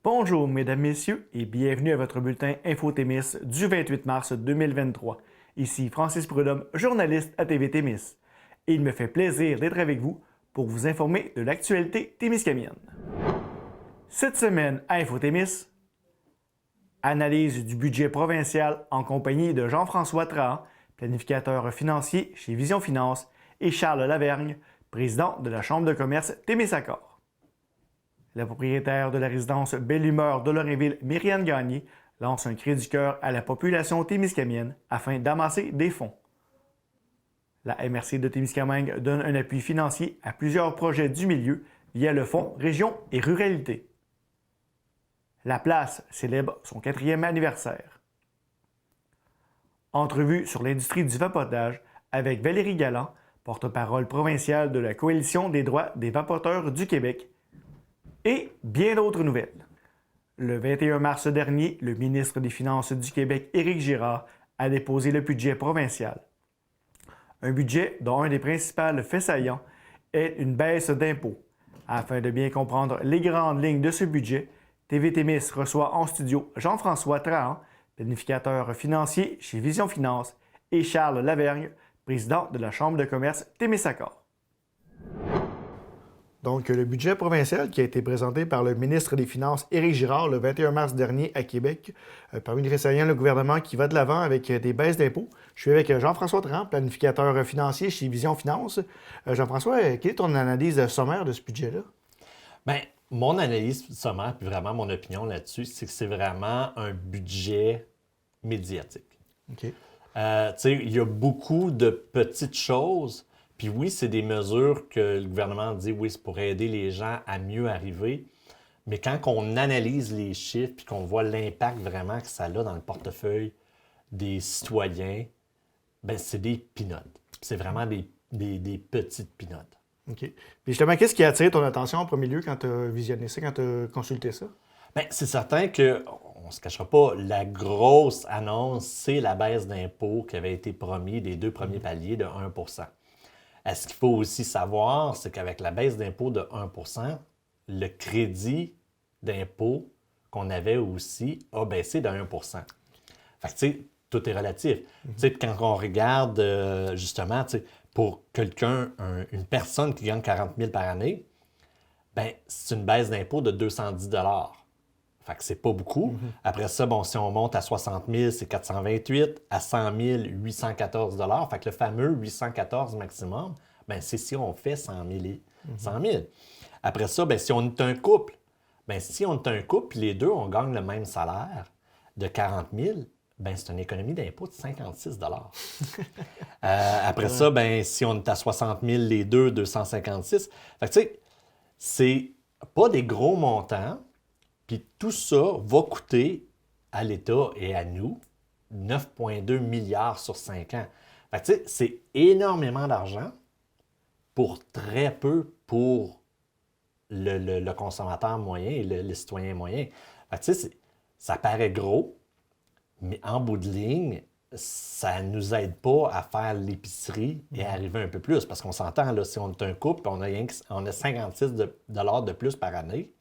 Bonjour, mesdames, messieurs, et bienvenue à votre bulletin Info-Témis du 28 mars 2023. Ici Francis Prudhomme, journaliste à TV Témis. Et il me fait plaisir d'être avec vous pour vous informer de l'actualité témiscamienne. Cette semaine à Info-Témis, analyse du budget provincial en compagnie de Jean-François Trahan, planificateur financier chez Vision Finance, et Charles Lavergne, président de la Chambre de commerce Témisaccord. La propriétaire de la résidence Belle Humeur de Lorrainville, Myriane Gagné, lance un cri du cœur à la population témiscamienne afin d'amasser des fonds. La MRC de Témiscamingue donne un appui financier à plusieurs projets du milieu via le Fonds Région et Ruralité. La place célèbre son 4e anniversaire. Entrevue sur l'industrie du vapotage avec Valérie Galland, porte-parole provinciale de la Coalition des droits des vapoteurs du Québec, et bien d'autres nouvelles. Le 21 mars dernier, le ministre des Finances du Québec, Éric Girard, a déposé le budget provincial. Un budget dont un des principaux faits saillants est une baisse d'impôts. Afin de bien comprendre les grandes lignes de ce budget, TV Témis reçoit en studio Jean-François Trahan, planificateur financier chez Vision Finance, et Charles Lavergne, président de la Chambre de commerce Témisaccord. Donc, le budget provincial qui a été présenté par le ministre des Finances, Éric Girard, le 21 mars dernier à Québec. Parmi les faits saillants, le gouvernement qui va de l'avant avec des baisses d'impôts. Je suis avec Jean-François Trahan, planificateur financier chez Vision Finance. Jean-François, quelle est ton analyse sommaire de ce budget-là? Bien, mon analyse sommaire, puis vraiment mon opinion là-dessus, c'est que c'est vraiment un budget médiatique. OK. Tu sais, il y a beaucoup de petites choses. Puis oui, c'est des mesures que le gouvernement dit, oui, c'est pour aider les gens à mieux arriver. Mais quand on analyse les chiffres puis qu'on voit l'impact vraiment que ça a dans le portefeuille des citoyens, bien, c'est des peanuts. C'est vraiment des petites peanuts. OK. Puis justement, qu'est-ce qui a attiré ton attention en premier lieu quand tu as visionné ça, quand tu as consulté ça? Bien, c'est certain qu'on ne se cachera pas, la grosse annonce, c'est la baisse d'impôts qui avait été promis des 2 premiers paliers de 1 Ce qu'il faut aussi savoir, c'est qu'avec la baisse d'impôt de 1 le crédit d'impôt qu'on avait aussi a baissé de 1 Fait que, tu sais, tout est relatif. Tu sais, quand on regarde, justement, tu sais, pour quelqu'un, une personne qui gagne 40 000 par année, bien, c'est une baisse d'impôt de 210 Fait que c'est pas beaucoup. Après ça, bon, si on monte à 60 000, c'est 428. À 100 000, 814 Fait que le fameux 814 maximum, bien, c'est si on fait 100 000. Après ça, bien, si on est un couple, bien, si on est un couple, puis les deux, on gagne le même salaire de 40 000, bien, c'est une économie d'impôt de 56 Après ça, bien, si on est à 60 000, les deux, 256. Fait que, tu sais, c'est pas des gros montants. Puis tout ça va coûter à l'État et à nous 9,2 milliards sur 5 ans. Fait que, tu sais, c'est énormément d'argent pour très peu pour le consommateur moyen et le citoyen moyen. Fait que, tu sais, ça paraît gros, mais en bout de ligne, ça ne nous aide pas à faire l'épicerie et à arriver un peu plus. Parce qu'on s'entend, là, si on est un couple, on a 56 de plus par année.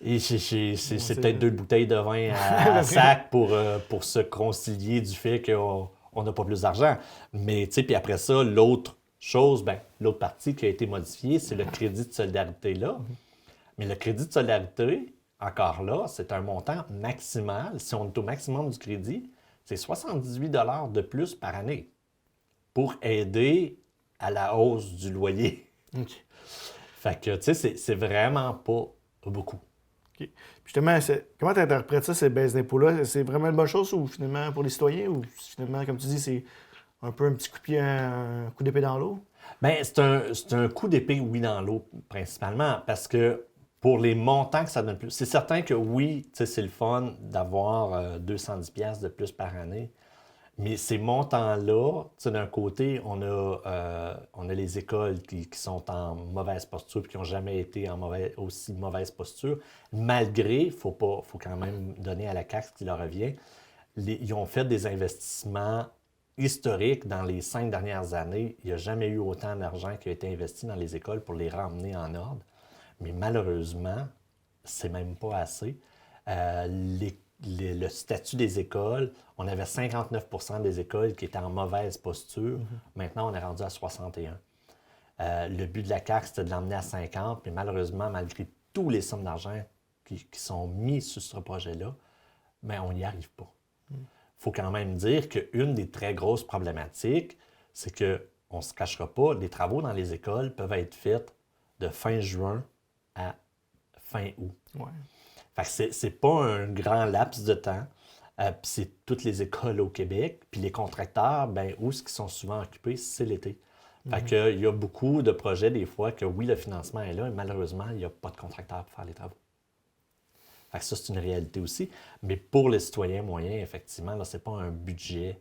Et c'est peut-être 2 bouteilles de vin à sac pour se concilier du fait qu'on n'a pas plus d'argent. Mais, tu sais, puis après ça, l'autre chose, bien, l'autre partie qui a été modifiée, c'est le crédit de solidarité-là. Mais le crédit de solidarité, encore là, c'est un montant maximal. Si on est au maximum du crédit, c'est 78 de plus par année pour aider à la hausse du loyer. OK. Fait que, tu sais, c'est vraiment pas beaucoup. OK. Puis justement, comment tu interprètes ça, ces baisses d'impôts-là? C'est vraiment une bonne chose ou finalement pour les citoyens ou finalement, comme tu dis, c'est un peu un petit coup de pied, un coup d'épée dans l'eau? Bien, c'est un coup d'épée, oui, dans l'eau, principalement, parce que pour les montants que ça donne plus, c'est certain que oui, tu sais, c'est le fun d'avoir 210 pièces de plus par année, mais ces montants-là, tu sais, d'un côté, on a les écoles qui sont en mauvaise posture et qui n'ont jamais été en aussi mauvaise posture, malgré, il faut quand même donner à la CAQ ce qui leur revient, ils ont fait des investissements historiques dans les 5 dernières années. Il n'y a jamais eu autant d'argent qui a été investi dans les écoles pour les ramener en ordre. Mais malheureusement, c'est même pas assez. Le statut des écoles, on avait 59 des écoles qui étaient en mauvaise posture. Maintenant, on est rendu à 61. Le but de la CAQ, c'était de l'emmener à 50, mais malheureusement, malgré tous les sommes d'argent qui sont mis sur ce projet-là, ben, on n'y arrive pas. Il faut quand même dire qu'une des très grosses problématiques, c'est qu'on ne se cachera pas, les travaux dans les écoles peuvent être faits de fin juin à fin août. Ouais. Fait que c'est pas un grand laps de temps. Puis c'est toutes les écoles au Québec. Puis les contracteurs, ben où est-ce qu'ils sont souvent occupés? C'est l'été. Fait que, il y a beaucoup de projets, des fois, que oui, le financement est là, mais malheureusement, il n'y a pas de contracteurs pour faire les travaux. Fait que ça, c'est une réalité aussi. Mais pour les citoyens moyens, effectivement, là, c'est pas un budget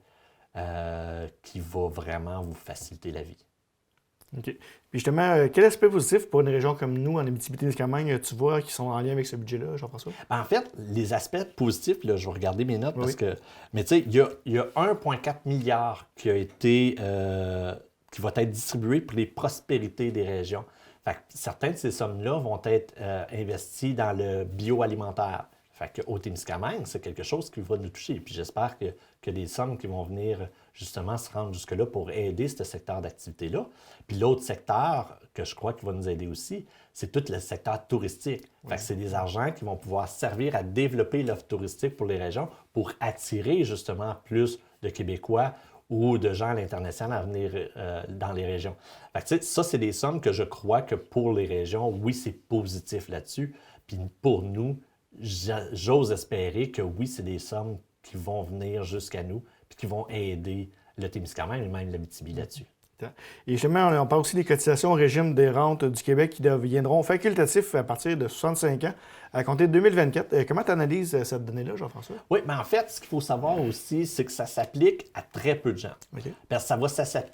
qui va vraiment vous faciliter la vie. OK. Puis justement, quel aspect positif pour une région comme nous, en Abitibi-Témiscamingue, tu vois qui sont en lien avec ce budget-là, Jean-François? En fait, les aspects positifs, là, je vais regarder mes notes parce Oui. que. Mais tu sais, il y a 1,4 milliard qui a été. Qui va être distribué pour les prospérités des régions. Fait que certaines de ces sommes-là vont être investies dans le bioalimentaire. Fait que au Témiscamingue, c'est quelque chose qui va nous toucher. Puis j'espère que des sommes qui vont venir justement se rendre jusque-là pour aider ce secteur d'activité-là. Puis l'autre secteur que je crois qui va nous aider aussi, c'est tout le secteur touristique. Fait que c'est des argents qui vont pouvoir servir à développer l'offre touristique pour les régions pour attirer justement plus de Québécois ou de gens à l'international à venir dans les régions. Fait que, tu sais, ça, c'est des sommes que je crois que pour les régions, oui, c'est positif là-dessus. Puis pour nous, j'ose espérer que oui, c'est des sommes qui vont venir jusqu'à nous puis qui vont aider le Témiscamingue et même l'Abitibi là-dessus. Et justement, on parle aussi des cotisations au régime des rentes du Québec qui deviendront facultatifs à partir de 65 ans à compter de 2024. Comment tu analyses cette donnée-là, Jean-François? Oui, mais en fait, ce qu'il faut savoir aussi, c'est que ça s'applique à très peu de gens. OK. Parce que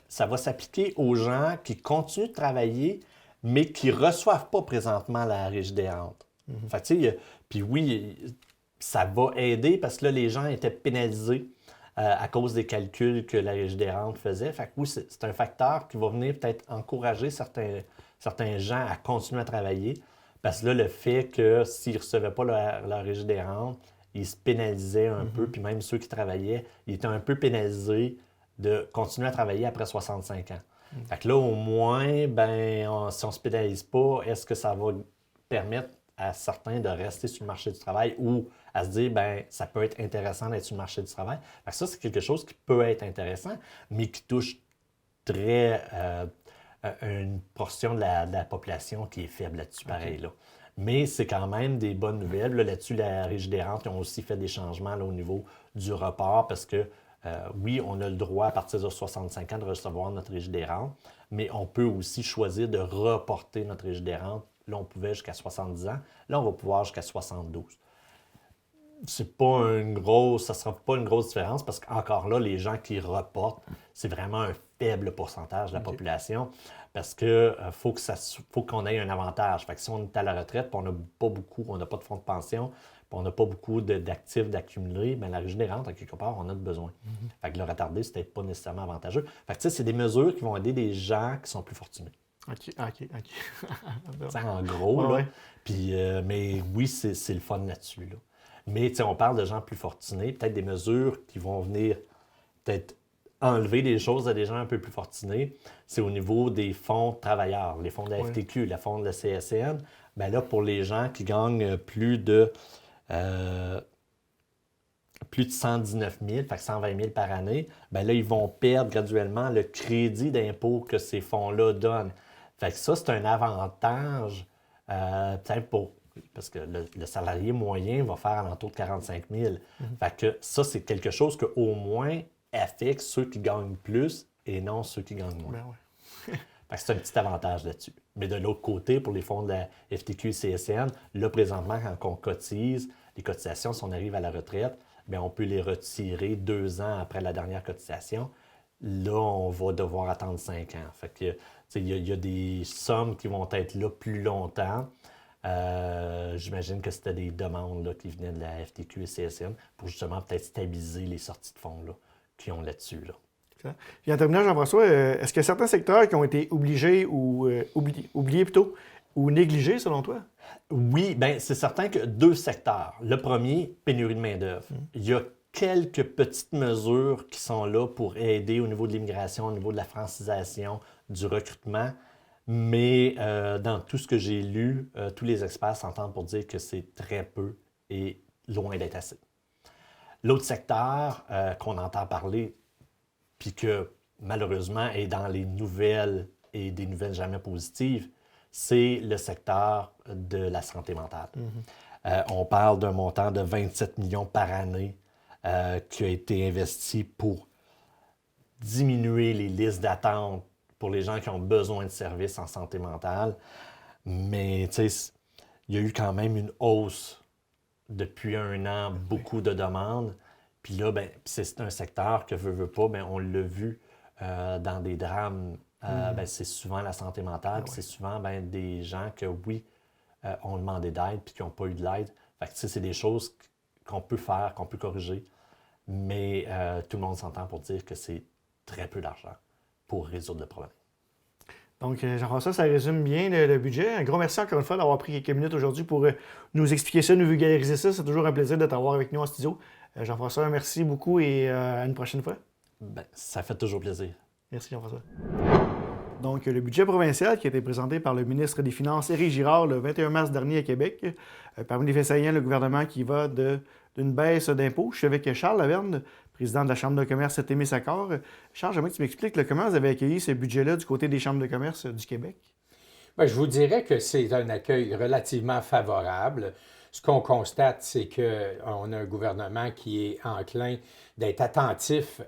ça va s'appliquer aux gens qui continuent de travailler, mais qui ne reçoivent pas présentement la Régie des rentes. Fait que, tu sais, puis oui, ça va aider parce que là, les gens étaient pénalisés à cause des calculs que la Régie des rentes faisait. Fait que oui, c'est un facteur qui va venir peut-être encourager certains gens à continuer à travailler. Parce que là, le fait que s'ils ne recevaient pas la Régie des rentes, ils se pénalisaient un peu, puis même ceux qui travaillaient, ils étaient un peu pénalisés de continuer à travailler après 65 ans. Fait que là, au moins, si on ne se pénalise pas, est-ce que ça va permettre à certains de rester sur le marché du travail ou à se dire, ça peut être intéressant d'être sur le marché du travail. Fait que ça, c'est quelque chose qui peut être intéressant, mais qui touche très une portion de la population qui est faible là-dessus, pareil. Là. Mais c'est quand même des bonnes nouvelles. Là-dessus, la Régie des rentes, ils ont aussi fait des changements là, au niveau du report parce que, oui, on a le droit à partir de 65 ans de recevoir notre Régie des rentes, mais on peut aussi choisir de reporter notre Régie des rentes. Là, on pouvait jusqu'à 70 ans. Là, on va pouvoir jusqu'à 72. C'est pas ça ne sera pas une grosse différence parce qu'encore là, les gens qui reportent, c'est vraiment un faible pourcentage de la population parce que faut qu'on ait un avantage. Fait que si on est à la retraite et on n'a pas de fonds de pension, puis on n'a pas beaucoup d'actifs d'accumuler, la Régie des rentes, à quelque part, on a besoin. Fait que le retarder, c'est peut-être pas nécessairement avantageux. Fait que tu sais, c'est des mesures qui vont aider des gens qui sont plus fortunés. OK. En gros, Ouais, là. ouais. Puis, mais oui, c'est le fun là-dessus. Là. Mais on parle de gens plus fortunés, peut-être des mesures qui vont venir peut-être enlever des choses à des gens un peu plus fortunés. C'est au niveau des fonds travailleurs, les fonds de la FTQ, les fonds de la CSN. Bien là, pour les gens qui gagnent plus de 119 000, fait que 120 000 par année, bien là, ils vont perdre graduellement le crédit d'impôt que ces fonds-là donnent. Fait que ça, c'est un avantage peut-être parce que le salarié moyen va faire alentour de 45 000. Fait que ça, c'est quelque chose qu'au moins affecte ceux qui gagnent plus et non ceux qui gagnent moins. Fait que c'est un petit avantage là-dessus. Mais de l'autre côté, pour les fonds de la FTQ et CSN, là, présentement, quand on cotise, les cotisations, si on arrive à la retraite, bien, on peut les retirer 2 ans après la dernière cotisation. Là, on va devoir attendre 5 ans. Fait que, il y a des sommes qui vont être là plus longtemps. J'imagine que c'était des demandes là, qui venaient de la FTQ et CSN pour justement peut-être stabiliser les sorties de fonds là, qu'ils ont là-dessus. Là. Puis en terminant, Jean-François, est-ce qu'il y a certains secteurs qui ont été obligés ou oubliés plutôt ou négligé, selon toi? Oui, bien, c'est certain que deux secteurs. Le premier, pénurie de main-d'œuvre. Il y a quelques petites mesures qui sont là pour aider au niveau de l'immigration, au niveau de la francisation, du recrutement. Mais dans tout ce que j'ai lu, tous les experts s'entendent pour dire que c'est très peu et loin d'être assez. L'autre secteur qu'on entend parler, puis que malheureusement est dans les nouvelles et des nouvelles jamais positives, c'est le secteur de la santé mentale. On parle d'un montant de 27 millions par année qui a été investi pour diminuer les listes d'attente pour les gens qui ont besoin de services en santé mentale. Mais tu sais, il y a eu quand même une hausse depuis un an, beaucoup de demandes. Puis là, ben, c'est un secteur que veut pas, ben, on l'a vu dans des drames. Ben, c'est souvent la santé mentale, puis c'est souvent ben, des gens que, oui, ont demandé d'aide puis qui n'ont pas eu de l'aide. Fait que, tu sais, c'est des choses qu'on peut faire, qu'on peut corriger, mais tout le monde s'entend pour dire que c'est très peu d'argent pour résoudre le problème. Donc, Jean-François, ça résume bien le budget. Un gros merci encore une fois d'avoir pris quelques minutes aujourd'hui pour nous expliquer ça, nous vulgariser ça. C'est toujours un plaisir de t'avoir avec nous en studio. Jean-François, merci beaucoup et à une prochaine fois. Ben, ça fait toujours plaisir. Merci, Jean-François. Donc, le budget provincial qui a été présenté par le ministre des Finances, Éric Girard, le 21 mars dernier à Québec. Parmi les faits saillants, le gouvernement qui va d'une baisse d'impôts. Je suis avec Charles Laverne, président de la Chambre de commerce Témiscaming. Charles, j'aimerais que tu m'expliques comment vous avez accueilli ce budget-là du côté des chambres de commerce du Québec. Bien, je vous dirais que c'est un accueil relativement favorable. Ce qu'on constate, c'est qu'on a un gouvernement qui est enclin d'être attentif,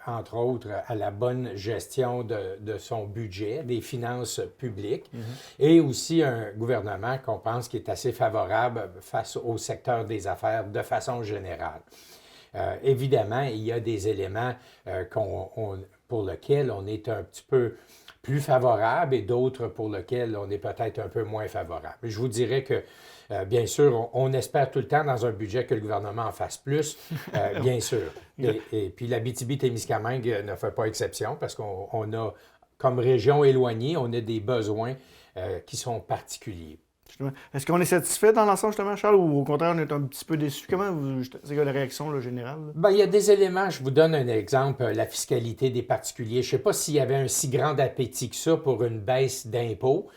entre autres, à la bonne gestion de son budget, des finances publiques, et aussi un gouvernement qu'on pense qui est assez favorable face au secteur des affaires de façon générale. Évidemment, il y a des éléments pour lesquels on est un petit peu plus favorable et d'autres pour lesquels on est peut-être un peu moins favorable. Je vous dirais que, bien sûr, on espère tout le temps dans un budget que le gouvernement en fasse plus, bien sûr. Et puis l'Abitibi-Témiscamingue ne fait pas exception parce qu'on a, comme région éloignée, on a des besoins qui sont particuliers. Est-ce qu'on est satisfait dans l'ensemble, justement, Charles, ou au contraire, on est un petit peu déçu? C'est quoi la réaction là, générale? Bien, il y a des éléments. Je vous donne un exemple, la fiscalité des particuliers. Je ne sais pas s'il y avait un si grand appétit que ça pour une baisse d'impôts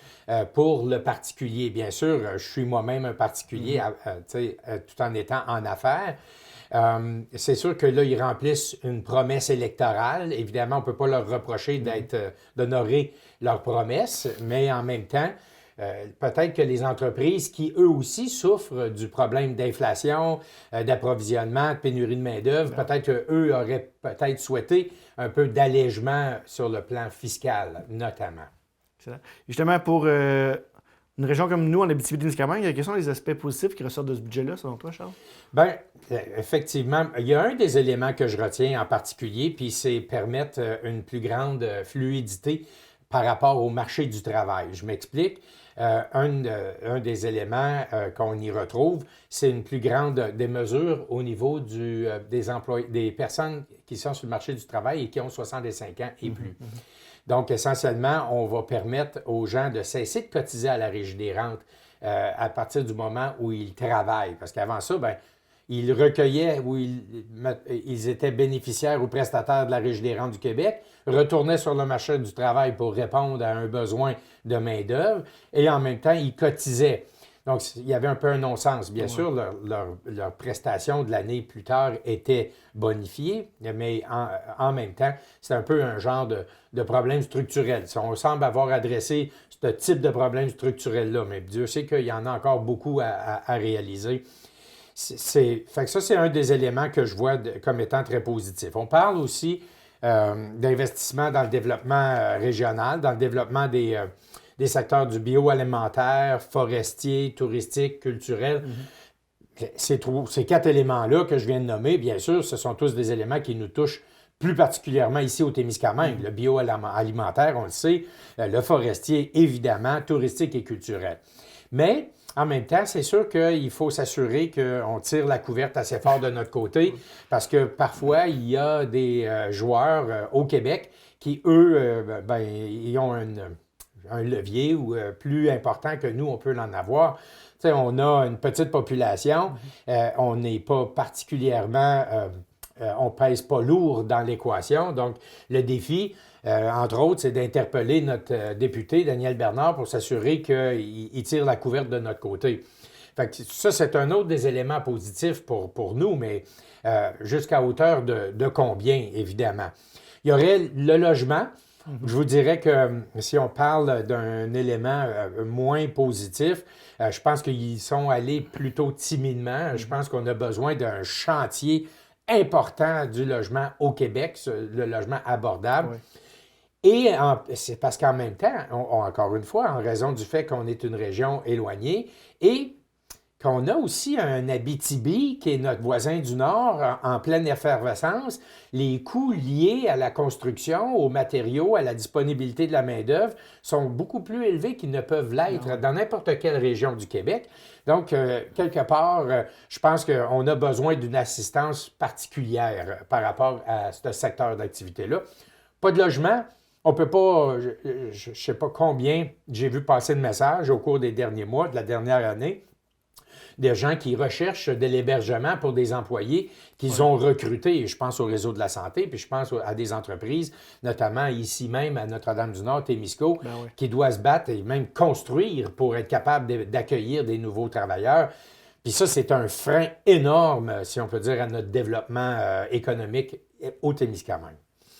pour le particulier. Bien sûr, je suis moi-même un particulier, tout en étant en affaires. C'est sûr que là, ils remplissent une promesse électorale. Évidemment, on ne peut pas leur reprocher d'honorer leur promesse, mais en même temps, peut-être que les entreprises qui, eux aussi, souffrent du problème d'inflation, d'approvisionnement, de pénurie de main-d'œuvre, peut-être qu'eux auraient peut-être souhaité un peu d'allègement sur le plan fiscal, notamment. Excellent. Justement, pour une région comme nous, en Abitibi-Témiscamingue, quels sont les aspects positifs qui ressortent de ce budget-là, selon toi, Charles? Bien, effectivement, il y a un des éléments que je retiens en particulier, puis c'est permettre une plus grande fluidité par rapport au marché du travail. Je m'explique. Un des éléments qu'on y retrouve, c'est une plus grande des mesures au niveau des personnes qui sont sur le marché du travail et qui ont 65 ans et plus. Donc, essentiellement, on va permettre aux gens de cesser de cotiser à la Régie des rentes à partir du moment où ils travaillent. Parce qu'avant ça, bien, ils recueillaient ou ils étaient bénéficiaires ou prestataires de la Régie des rentes du Québec, retournaient sur le marché du travail pour répondre à un besoin de main-d'œuvre et en même temps, ils cotisaient. Donc, il y avait un peu un non-sens. Bien sûr, leur prestation de l'année plus tard était bonifiée, mais en même temps, c'est un peu un genre de problème structurel. On semble avoir adressé ce type de problème structurel-là, mais Dieu sait qu'il y en a encore beaucoup à réaliser. Fait que ça, c'est un des éléments que je vois comme étant très positif. On parle aussi d'investissement dans le développement régional, dans le développement des secteurs du bioalimentaire, forestier, touristique, culturel. Ces 4 éléments-là que je viens de nommer, bien sûr, ce sont tous des éléments qui nous touchent plus particulièrement ici au Témiscamingue. Le bioalimentaire, on le sait, le forestier, évidemment, touristique et culturel. Mais en même temps, c'est sûr qu'il faut s'assurer qu'on tire la couverte assez fort de notre côté parce que parfois, il y a des joueurs au Québec qui, eux, ils ont un levier ou plus important que nous, on peut en avoir. Tu sais, on a une petite population, on n'est pas particulièrement, on pèse pas lourd dans l'équation. Donc, le défi, entre autres, c'est d'interpeller notre député, Daniel Bernard, pour s'assurer qu'il tire la couverte de notre côté. Fait que ça, c'est un autre des éléments positifs pour nous, mais jusqu'à hauteur de combien, évidemment. Il y aurait le logement. Je vous dirais que si on parle d'un élément moins positif, je pense qu'ils sont allés plutôt timidement. Je pense qu'on a besoin d'un chantier important du logement au Québec, le logement abordable. Ouais. Et c'est parce qu'en même temps, encore une fois, en raison du fait qu'on est une région éloignée et qu'on a aussi un Abitibi, qui est notre voisin du Nord, en pleine effervescence, les coûts liés à la construction, aux matériaux, à la disponibilité de la main-d'œuvre sont beaucoup plus élevés qu'ils ne peuvent l'être dans n'importe quelle région du Québec. Donc, quelque part, je pense qu'on a besoin d'une assistance particulière par rapport à ce secteur d'activité-là. Pas de logement. On ne peut pas, je ne sais pas combien j'ai vu passer de messages au cours des derniers mois, de la dernière année, des gens qui recherchent de l'hébergement pour des employés qu'ils ont recrutés. Je pense au réseau de la santé, puis je pense à des entreprises, notamment ici même à Notre-Dame-du-Nord, Témisco, qui doivent se battre et même construire pour être capable d'accueillir des nouveaux travailleurs. Puis ça, c'est un frein énorme, si on peut dire, à notre développement économique au Témiscamingue.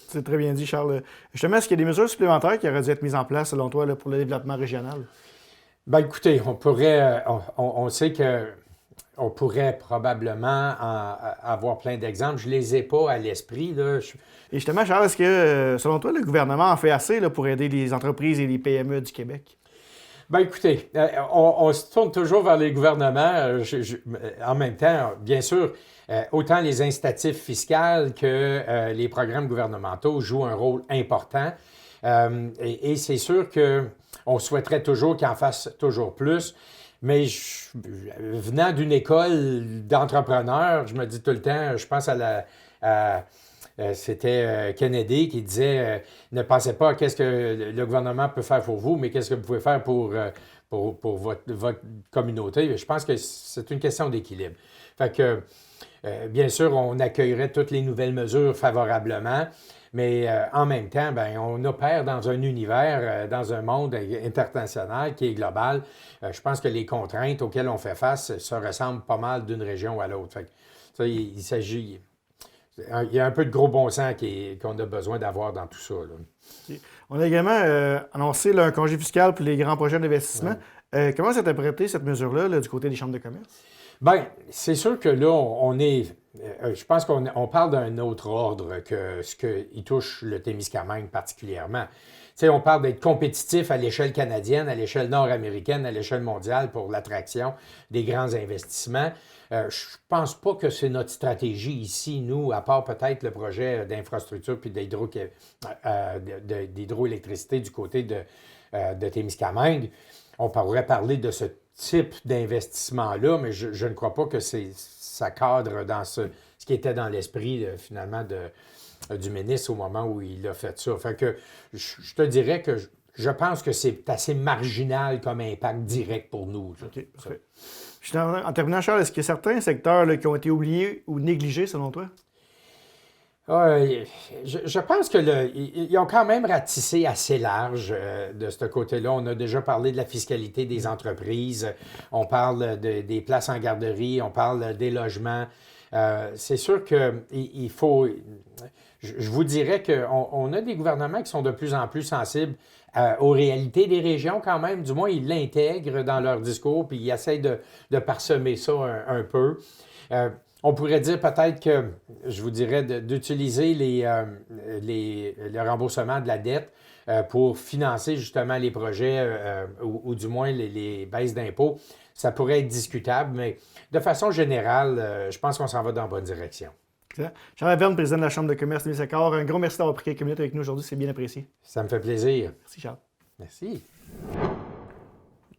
C'est très bien dit, Charles. Justement, est-ce qu'il y a des mesures supplémentaires qui auraient dû être mises en place, selon toi, là, pour le développement régional? Bien, écoutez, on sait qu'on pourrait probablement avoir plein d'exemples. Je ne les ai pas à l'esprit, là. Et justement, Charles, est-ce que, selon toi, le gouvernement en fait assez là, pour aider les entreprises et les PME du Québec? Bien, écoutez, on se tourne toujours vers les gouvernements. En même temps, bien sûr, autant les incitatifs fiscaux que les programmes gouvernementaux jouent un rôle important. Et c'est sûr qu'on souhaiterait toujours qu'ils en fassent toujours plus. Mais venant d'une école d'entrepreneurs, je me dis tout le temps, je pense c'était Kennedy qui disait ne pensez pas à qu'est-ce que le gouvernement peut faire pour vous, mais qu'est-ce que vous pouvez faire pour votre communauté. Je pense que c'est une question d'équilibre. Fait que, bien sûr, on accueillerait toutes les nouvelles mesures favorablement, mais en même temps, bien, on opère dans un univers, dans un monde international qui est global. Je pense que les contraintes auxquelles on fait face se ressemblent pas mal d'une région à l'autre. Fait que, ça, il s'agit... Il y a un peu de gros bon sens qu'on a besoin d'avoir dans tout ça. Là. Okay. On a également annoncé là, un congé fiscal pour les grands projets d'investissement. Ouais. Comment s'est interprétée cette mesure-là là, du côté des chambres de commerce? Bien, c'est sûr que là, on est... je pense qu'on parle d'un autre ordre que ce qui touche le Témiscamingue particulièrement. Tu sais, on parle d'être compétitif à l'échelle canadienne, à l'échelle nord-américaine, à l'échelle mondiale pour l'attraction des grands investissements. Je ne pense pas que c'est notre stratégie ici, nous, à part peut-être le projet d'infrastructure puis d'hydroélectricité du côté de Témiscamingue. On pourrait parler de ce type d'investissement-là, mais je ne crois pas que ça cadre dans ce qui était dans l'esprit, finalement, du ministre au moment où il a fait ça. Fait que je te dirais que je pense que c'est assez marginal comme impact direct pour nous. OK, parfait. En terminant, Charles, est-ce qu'il y a certains secteurs là, qui ont été oubliés ou négligés, selon toi? Je pense qu'ils ont quand même ratissé assez large de ce côté-là. On a déjà parlé de la fiscalité des entreprises, on parle des places en garderie, on parle des logements. C'est sûr qu'il faut... Je vous dirais qu'on a des gouvernements qui sont de plus en plus sensibles aux réalités des régions quand même. Du moins, ils l'intègrent dans leur discours puis ils essayent de parsemer ça un peu. On pourrait dire peut-être que, je vous dirais, d'utiliser le remboursement de la dette pour financer justement les projets ou du moins les baisses d'impôts. Ça pourrait être discutable, mais de façon générale, je pense qu'on s'en va dans la bonne direction. Excellent. Charles Laverne, président de la Chambre de commerce de Témiscamingue, un gros merci d'avoir pris quelques minutes avec nous aujourd'hui, c'est bien apprécié. Ça me fait plaisir. Merci, Charles. Merci.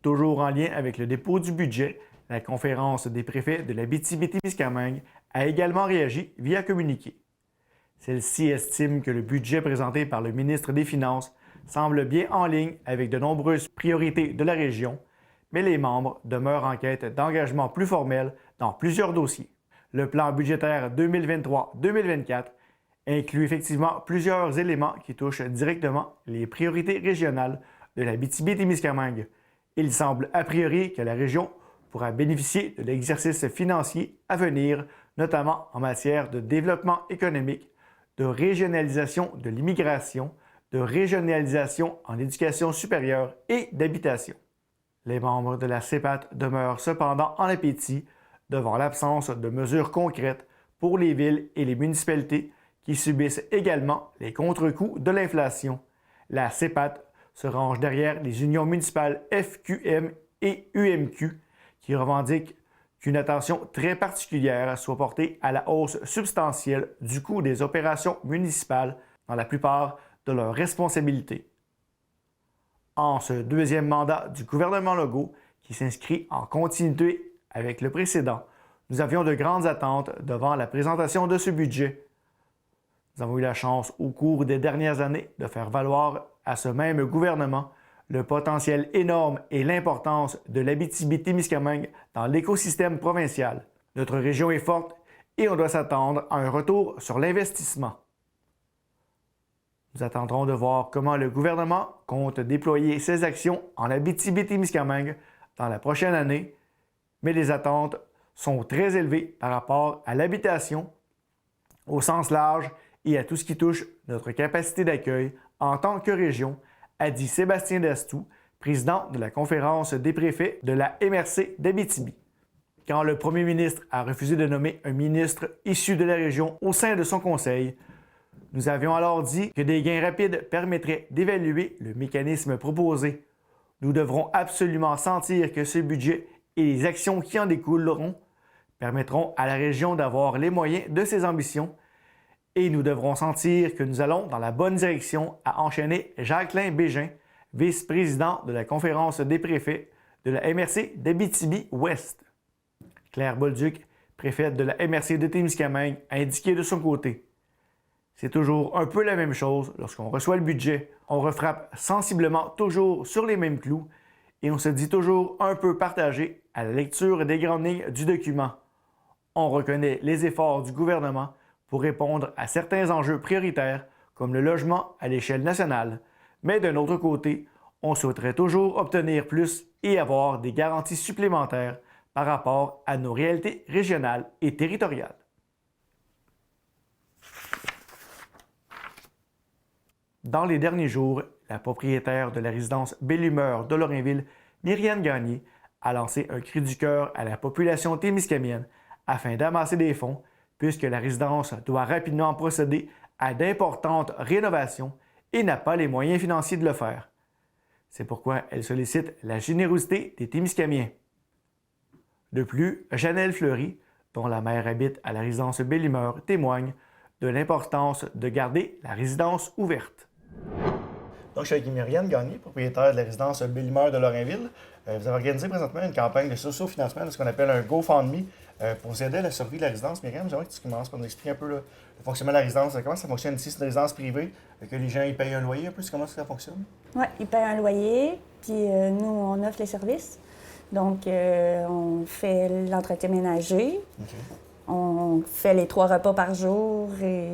Toujours en lien avec le dépôt du budget, la conférence des préfets de l'Abitibi-Témiscamingue a également réagi via communiqué. Celle-ci estime que le budget présenté par le ministre des Finances semble bien en ligne avec de nombreuses priorités de la région, mais les membres demeurent en quête d'engagements plus formels dans plusieurs dossiers. Le plan budgétaire 2023-2024 inclut effectivement plusieurs éléments qui touchent directement les priorités régionales de l'Abitibi-Témiscamingue. Il semble a priori que la région pourra bénéficier de l'exercice financier à venir, notamment en matière de développement économique, de régionalisation de l'immigration, de régionalisation en éducation supérieure et d'habitation. Les membres de la CEPAT demeurent cependant en appétit devant l'absence de mesures concrètes pour les villes et les municipalités qui subissent également les contre-coups de l'inflation. La CEPAT se range derrière les unions municipales FQM et UMQ qui revendiquent qu'une attention très particulière soit portée à la hausse substantielle du coût des opérations municipales dans la plupart de leurs responsabilités. En ce deuxième mandat du gouvernement Legault, qui s'inscrit en continuité avec le précédent, nous avions de grandes attentes devant la présentation de ce budget. Nous avons eu la chance au cours des dernières années de faire valoir à ce même gouvernement le potentiel énorme et l'importance de l'Abitibi-Témiscamingue dans l'écosystème provincial. Notre région est forte et on doit s'attendre à un retour sur l'investissement. Nous attendrons de voir comment le gouvernement compte déployer ses actions en Abitibi-Témiscamingue dans la prochaine année, mais les attentes sont très élevées par rapport à l'habitation, au sens large et à tout ce qui touche notre capacité d'accueil en tant que région, a dit Sébastien Dastou, président de la conférence des préfets de la MRC d'Abitibi. Quand le premier ministre a refusé de nommer un ministre issu de la région au sein de son conseil, nous avions alors dit que des gains rapides permettraient d'évaluer le mécanisme proposé. Nous devrons absolument sentir que ce budget et les actions qui en découleront permettront à la région d'avoir les moyens de ses ambitions et nous devrons sentir que nous allons dans la bonne direction, a enchaîné Jacqueline Bégin, vice-président de la conférence des préfets de la MRC d'Abitibi-Ouest. Claire Bolduc, préfète de la MRC de Témiscamingue, a indiqué de son côté: c'est toujours un peu la même chose lorsqu'on reçoit le budget. On refrappe sensiblement toujours sur les mêmes clous et on se dit toujours un peu partagé à la lecture des grandes lignes du document. On reconnaît les efforts du gouvernement pour répondre à certains enjeux prioritaires comme le logement à l'échelle nationale, mais d'un autre côté, on souhaiterait toujours obtenir plus et avoir des garanties supplémentaires par rapport à nos réalités régionales et territoriales. Dans les derniers jours, la propriétaire de la résidence Belle-Humeur de Lorrainville, Myriane Gagné, a lancé un cri du cœur à la population témiscamienne afin d'amasser des fonds, puisque la résidence doit rapidement procéder à d'importantes rénovations et n'a pas les moyens financiers de le faire. C'est pourquoi elle sollicite la générosité des Témiscamiens. De plus, Janelle Fleury, dont la mère habite à la résidence Belle-Humeur, témoigne de l'importance de garder la résidence ouverte. Donc, je suis avec Myriane Gagné, propriétaire de la résidence Belle-Humeur de Lorrainville. Vous avez organisé présentement une campagne de socio-financement de ce qu'on appelle un GoFundMe pour vous aider à la survie de la résidence. Myriane, j'aimerais que tu commences par nous expliquer un peu le fonctionnement de la résidence. Comment ça fonctionne ici? C'est une résidence privée, que les gens ils payent un loyer un peu. Comment ça fonctionne? Oui, ils payent un loyer, puis nous, on offre les services. Donc, on fait l'entretien ménager. Okay. On fait les 3 repas par jour et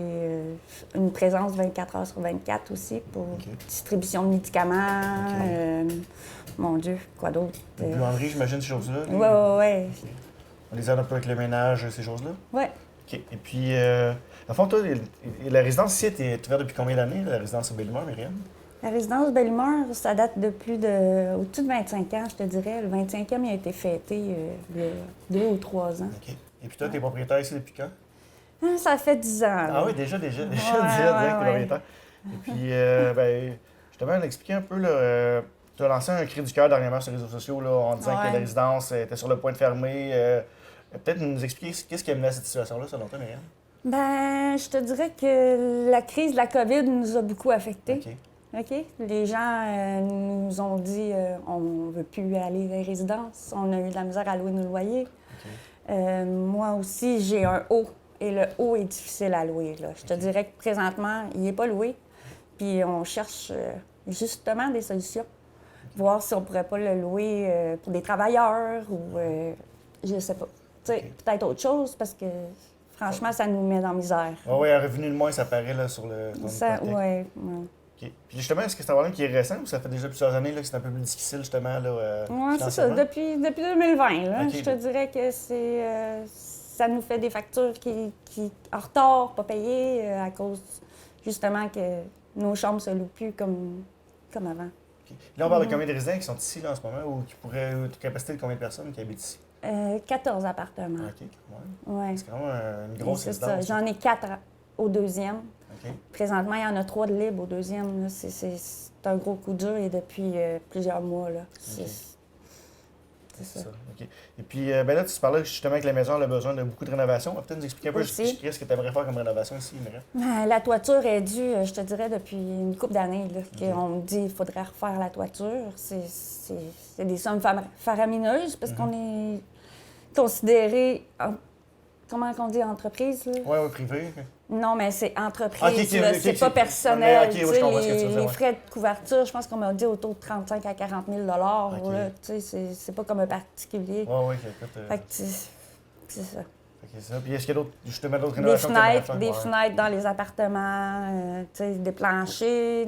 une présence 24 heures sur 24 aussi pour distribution de médicaments. Mon Dieu, quoi d'autre? Buanderie, j'imagine, ces choses-là? Oui. On les aide un peu avec le ménage, ces choses-là? Oui. OK. Et puis, en fond, toi, la résidence ici est ouverte depuis combien d'années, la résidence Belle-Humeur, Myriane? La résidence Belle-Humeur, ça date de au-dessus de 25 ans, je te dirais. Le 25e, il a été fêté il y a 2 ou 3 ans. OK. Et puis toi, tu es propriétaire ici depuis quand? Ça fait 10 ans. Là. Ah oui, déjà, direct, propriétaire. Et puis, justement, expliquer un peu, tu as lancé un cri du cœur dernièrement sur les réseaux sociaux là, en disant que la résidence était sur le point de fermer. Peut-être nous expliquer qu'est-ce qui a mené à cette situation-là, selon toi, Myriane? Ben, je te dirais que la crise de la COVID nous a beaucoup affectés. OK. Les gens nous ont dit on ne veut plus aller dans les résidences. On a eu de la misère à louer nos loyers. Moi aussi, j'ai un haut et le haut est difficile à louer. Là. Je te dirais que présentement, il n'est pas loué. Puis on cherche justement des solutions. Voir si on pourrait pas le louer pour des travailleurs ou je sais pas. Tu sais, peut-être autre chose parce que franchement, ça nous met dans la misère. Oui, un revenu de moins, ça paraît là, sur le ton Ça, hypothèque. ouais. OK. Puis justement, est-ce que c'est un problème qui est récent ou ça fait déjà plusieurs années là, que c'est un peu plus difficile, justement, là, Oui, c'est ça. financièrement? Depuis 2020, là, OK. je te dirais que ça nous fait des factures qui en retard, pas payées, à cause justement que nos chambres se louent plus comme avant. OK. Là, on parle de combien de résidents qui sont ici là, en ce moment ou qui pourraient, capacité de combien de personnes qui habitent ici? 14 appartements. OK, quand même. Ouais. C'est quand même une Et grosse c'est ça. résidence. J'en ai 4 au deuxième. OK. Présentement, il y en a 3 de libres au deuxième. Là. C'est un gros coup dur et depuis plusieurs mois. Là. C'est ça. OK. Et puis, ben là, tu parlais justement que la maison elle a besoin de beaucoup de rénovation. Peut-être nous expliquer un peu Aussi. ce que tu aimerais faire comme rénovation ici, Myriam? La toiture est due, je te dirais, depuis une couple d'années là, qu'on me dit qu'il faudrait refaire la toiture. C'est des sommes faramineuses parce qu'on est considéré, comment on dit, entreprise? Là? Oui, privé. OK. Non, mais c'est entreprise, Ok, là, ok, c'est ok, pas c'est- personnel. ok, tu ouais, sais, je comprends ce que tu veux dire, les ouais. frais de couverture, je pense qu'on m'a dit autour de 35 à 40 000 là, Ok. tu sais, c'est pas comme un particulier. Oui, écoute. Fait que c'est ça. OK, ça. Puis est-ce qu'il y a justement d'autres Des rénovations que t'aimerais fenêtres, faire? des Ouais. fenêtres dans les appartements, tu sais, des planchers.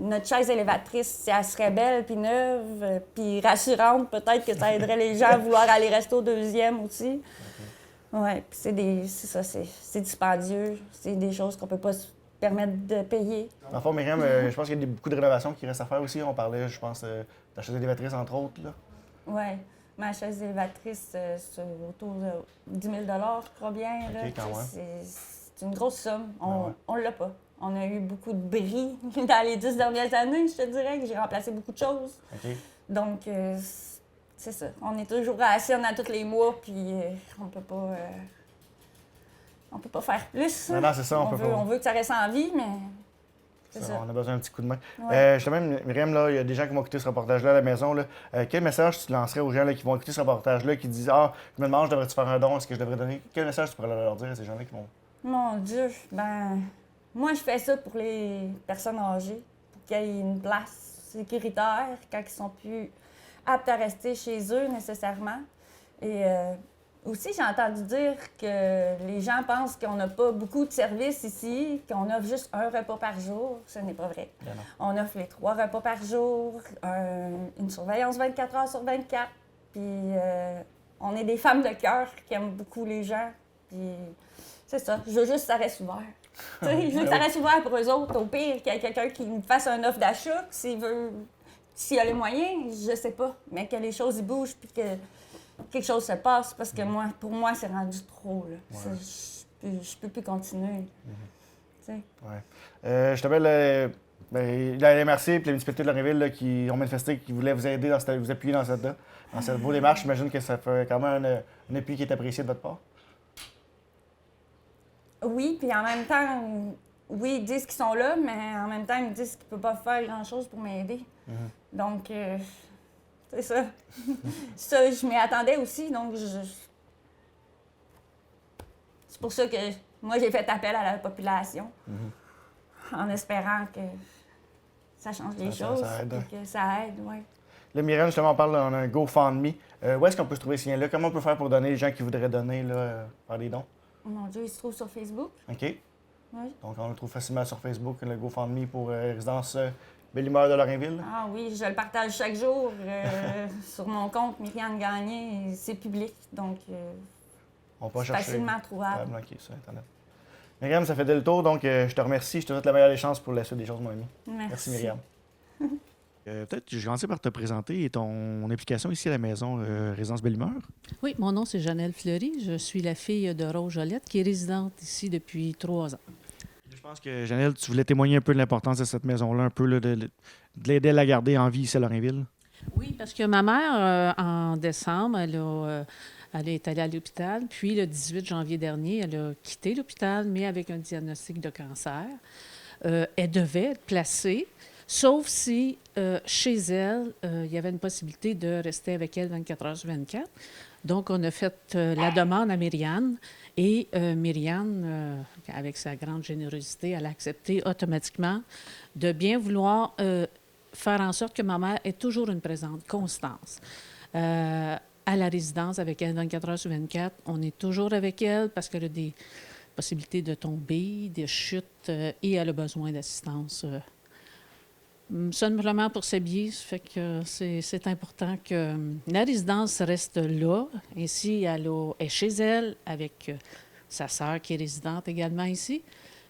Notre chaise élévatrice, si elle serait belle, puis neuve, puis rassurante, peut-être que ça aiderait les gens à vouloir aller rester au deuxième aussi. Oui, puis c'est ça, c'est dispendieux. C'est des choses qu'on peut pas se permettre de payer. Dans le fond, Myriam, je pense qu'il y a beaucoup de rénovations qui restent à faire aussi. On parlait, je pense, de la chaise élévatrice, entre autres. Là. Oui, ma chaise élévatrice, c'est autour de 10 000 je crois bien. Là. OK, quand même. C'est une grosse somme. Ouais. On l'a pas. On a eu beaucoup de bris dans les 10 dernières années, je te dirais, que j'ai remplacé beaucoup de choses. OK. Donc, c'est ça. On est toujours à la scène à tous les mois, puis on peut pas faire plus. Non, c'est ça, on peut pas. On veut que ça reste en vie, mais c'est Ça, ça. on a besoin d'un petit coup de main. Ouais. Justement, Myriam, là, il y a des gens qui vont écouter ce reportage-là à la maison. Là. Quel message tu lancerais aux gens là, qui vont écouter ce reportage-là, qui disent Ah, je me demande, je devrais-tu faire un don, est-ce que je devrais donner? Quel message tu pourrais leur dire à ces gens-là qui vont. Mon Dieu, ben, moi, je fais ça pour les personnes âgées, pour qu'il y ait une place sécuritaire quand ils sont plus aptes à rester chez eux nécessairement. Et aussi, j'ai entendu dire que les gens pensent qu'on n'a pas beaucoup de services ici, qu'on offre juste un repas par jour. Ce n'est pas vrai. Ben non. On offre les 3 repas par jour, une surveillance 24 heures sur 24. Puis on est des femmes de cœur qui aiment beaucoup les gens. Puis c'est ça. Je veux juste que ça reste ouvert. Tu sais, je veux que ça reste ouvert pour eux autres. Au pire, qu'il y ait quelqu'un qui me fasse un offre d'achat, s'il a les moyens, je sais pas. Mais que les choses y bougent puis que quelque chose se passe parce que pour moi, c'est rendu trop. Là. Je peux plus continuer. Tu sais. Ouais. Je t'appelle la MRC et la municipalité de Lorrainville là, qui ont manifesté, qui voulaient vous aider, vous appuyer dans cette beau démarche. J'imagine que ça fait quand même un appui qui est apprécié de votre part. Oui, puis en même temps, oui, ils disent qu'ils sont là, mais en même temps, ils me disent qu'ils ne peuvent pas faire grand-chose pour m'aider. Donc, c'est ça. Ça, je m'y attendais aussi, donc c'est pour ça que moi, j'ai fait appel à la population, en espérant que ça change les choses, ça aide. et que ça aide, oui. Là, Myriam, justement, on parle d'un GoFundMe. Où est-ce qu'on peut se trouver ce lien-là? Comment on peut faire pour donner les gens qui voudraient donner, là, faire des dons? Oh mon Dieu, il se trouve sur Facebook. OK. Oui. Donc, on le trouve facilement sur Facebook, le GoFundMe pour résidence Belle-Humeur de Lorrainville. Ah oui, je le partage chaque jour sur mon compte Myriam Gagné, et c'est public, donc On peut c'est chercher. facilement trouvable. OK, sur Internet. Myriam, ça fait le tour, donc je te remercie. Je te souhaite la meilleure des chances pour la suite des choses, mon ami. Merci Myriam. Peut-être je vais commencer par te présenter ton implication ici à la maison Résidence Belle-Humeur. Oui, mon nom, c'est Janelle Fleury. Je suis la fille de Rose Jolette, qui est résidente ici depuis 3 ans. Je pense que, Janelle, tu voulais témoigner un peu de l'importance de cette maison-là, un peu là, de l'aider à la garder en vie ici à Lorrainville. Oui, parce que ma mère, en décembre, elle est allée à l'hôpital. Puis, le 18 janvier dernier, elle a quitté l'hôpital, mais avec un diagnostic de cancer. Elle devait être placée, sauf si, chez elle, il y avait une possibilité de rester avec elle 24 heures sur 24. Donc, on a fait la demande à Myriam. Et Myriam, avec sa grande générosité, elle a accepté automatiquement de bien vouloir faire en sorte que ma mère ait toujours une présence, Constance. À la résidence avec elle 24 heures sur 24, on est toujours avec elle parce qu'elle a des possibilités de tomber, des chutes et elle a besoin d'assistance. Simplement pour s'habiller, ça fait que c'est important que la résidence reste là. Ainsi, elle est chez elle avec sa sœur qui est résidente également ici,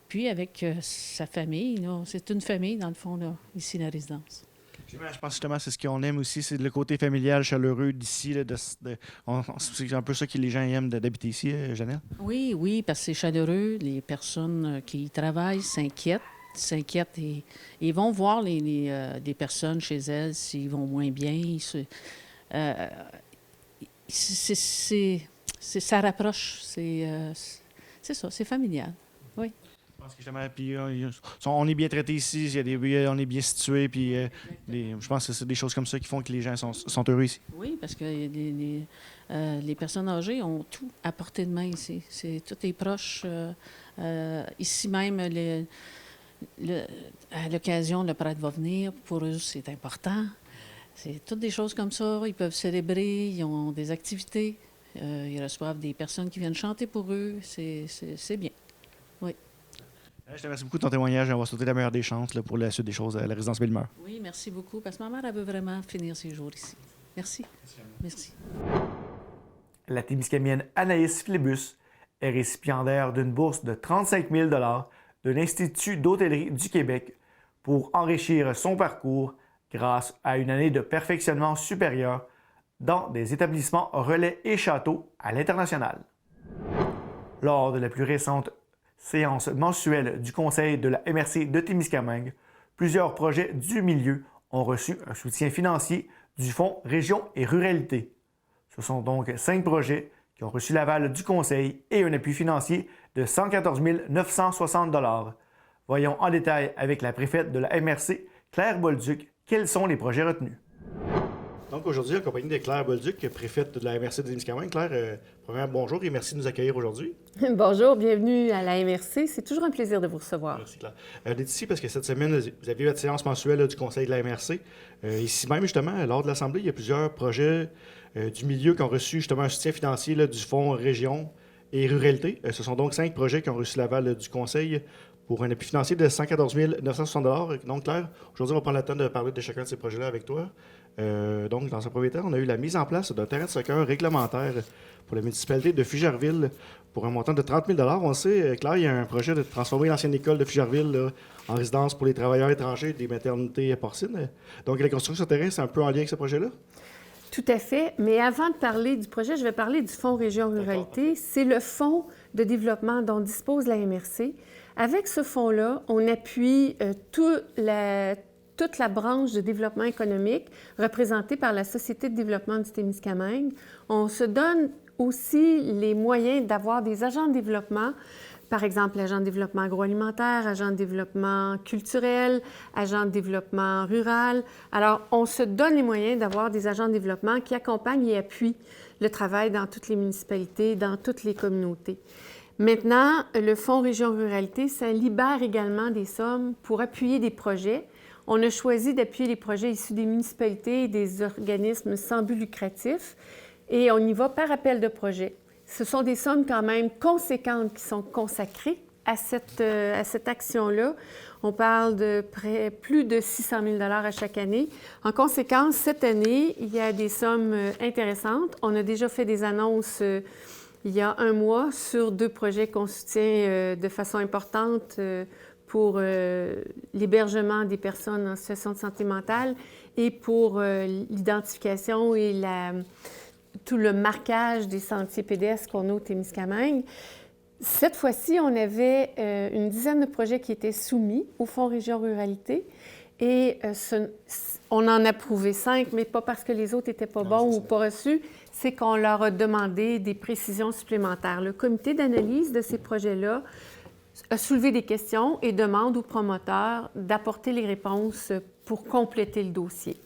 puis avec sa famille. Là. C'est une famille, dans le fond, là, ici, la résidence. Je pense justement c'est ce qu'on aime aussi, c'est le côté familial, chaleureux d'ici. Là, c'est un peu ça que les gens aiment d'habiter ici, Janelle? Oui, parce que c'est chaleureux. Les personnes qui y travaillent s'inquiètent et vont voir les personnes chez elles s'ils vont moins bien. Ça rapproche. C'est ça, c'est familial. Oui. Je pense que justement, puis, on est bien traité ici, on est bien situé, puis je pense que c'est des choses comme ça qui font que les gens sont heureux ici. Oui, parce que les personnes âgées ont tout à portée de main ici. Tout est proche. Ici même, à l'occasion, le prêtre va venir. Pour eux, c'est important. C'est toutes des choses comme ça. Ils peuvent célébrer, ils ont des activités. Ils reçoivent des personnes qui viennent chanter pour eux. C'est bien. Oui. Je te remercie beaucoup de ton témoignage. On va souhaiter la meilleure des chances là, pour la suite des choses à la résidence Bellemare. Oui, merci beaucoup. Parce que ma mère, elle veut vraiment finir ses jours ici. Merci. Merci. La Témiscamienne Anaïs Philibus est récipiendaire d'une bourse de 35 000 de l'Institut d'hôtellerie du Québec pour enrichir son parcours grâce à une année de perfectionnement supérieur dans des établissements relais et châteaux à l'international. Lors de la plus récente séance mensuelle du Conseil de la MRC de Témiscamingue, plusieurs projets du milieu ont reçu un soutien financier du Fonds Région et Ruralité. Ce sont donc 5 projets qui ont reçu l'aval du Conseil et un appui financier de 114 960 $. Voyons en détail avec la préfète de la MRC, Claire Bolduc, quels sont les projets retenus. Donc aujourd'hui, en compagnie de Claire Bolduc, préfète de la MRC de Témiscamingue. Claire, premièrement, bonjour et merci de nous accueillir aujourd'hui. Bonjour, bienvenue à la MRC. C'est toujours un plaisir de vous recevoir. Merci Claire. On est ici parce que cette semaine, vous avez eu votre séance mensuelle là, du Conseil de la MRC. Ici même, justement, lors de l'Assemblée, il y a plusieurs projets du milieu qui ont reçu justement un soutien financier là, du Fonds Région et Ruralité. Ce sont donc 5 projets qui ont reçu l'aval du Conseil pour un appui financier de 114 960 $. Donc Claire, aujourd'hui, on va prendre le temps de parler de chacun de ces projets-là avec toi. Donc, dans un premier temps, on a eu la mise en place d'un terrain de soccer réglementaire pour la municipalité de Fugerville pour un montant de 30 000 $. On sait, Claire, il y a un projet de transformer l'ancienne école de Fugerville là, en résidence pour les travailleurs étrangers des maternités porcines. Donc, la construction de ce terrain, c'est un peu en lien avec ce projet-là? Tout à fait. Mais avant de parler du projet, je vais parler du Fonds Région Ruralité. C'est le fonds de développement dont dispose la MRC. Avec ce fonds-là, on appuie toute la branche de développement économique représentée par la Société de développement du Témiscamingue. On se donne aussi les moyens d'avoir des agents de développement, par exemple l'agent de développement agroalimentaire, agent de développement culturel, agent de développement rural. Alors, on se donne les moyens d'avoir des agents de développement qui accompagnent et appuient le travail dans toutes les municipalités, dans toutes les communautés. Maintenant, le Fonds Région Ruralité, ça libère également des sommes pour appuyer des projets. On a choisi d'appuyer les projets issus des municipalités et des organismes sans but lucratif et on y va par appel de projet. Ce sont des sommes quand même conséquentes qui sont consacrées à cette action-là. On parle de plus de 600 000 $ à chaque année. En conséquence, cette année, il y a des sommes intéressantes. On a déjà fait des annonces il y a un mois sur 2 projets qu'on soutient de façon importante pour l'hébergement des personnes en situation de santé mentale et pour l'identification et tout le marquage des sentiers pédestres qu'on a au Témiscamingue. Cette fois-ci, on avait une dizaine de projets qui étaient soumis au Fonds Région Ruralité et on en a approuvé 5, mais pas parce que les autres n'étaient pas bons ou pas reçus, c'est qu'on leur a demandé des précisions supplémentaires. Le comité d'analyse de ces projets-là a soulevé des questions et demande aux promoteurs d'apporter les réponses pour compléter le dossier,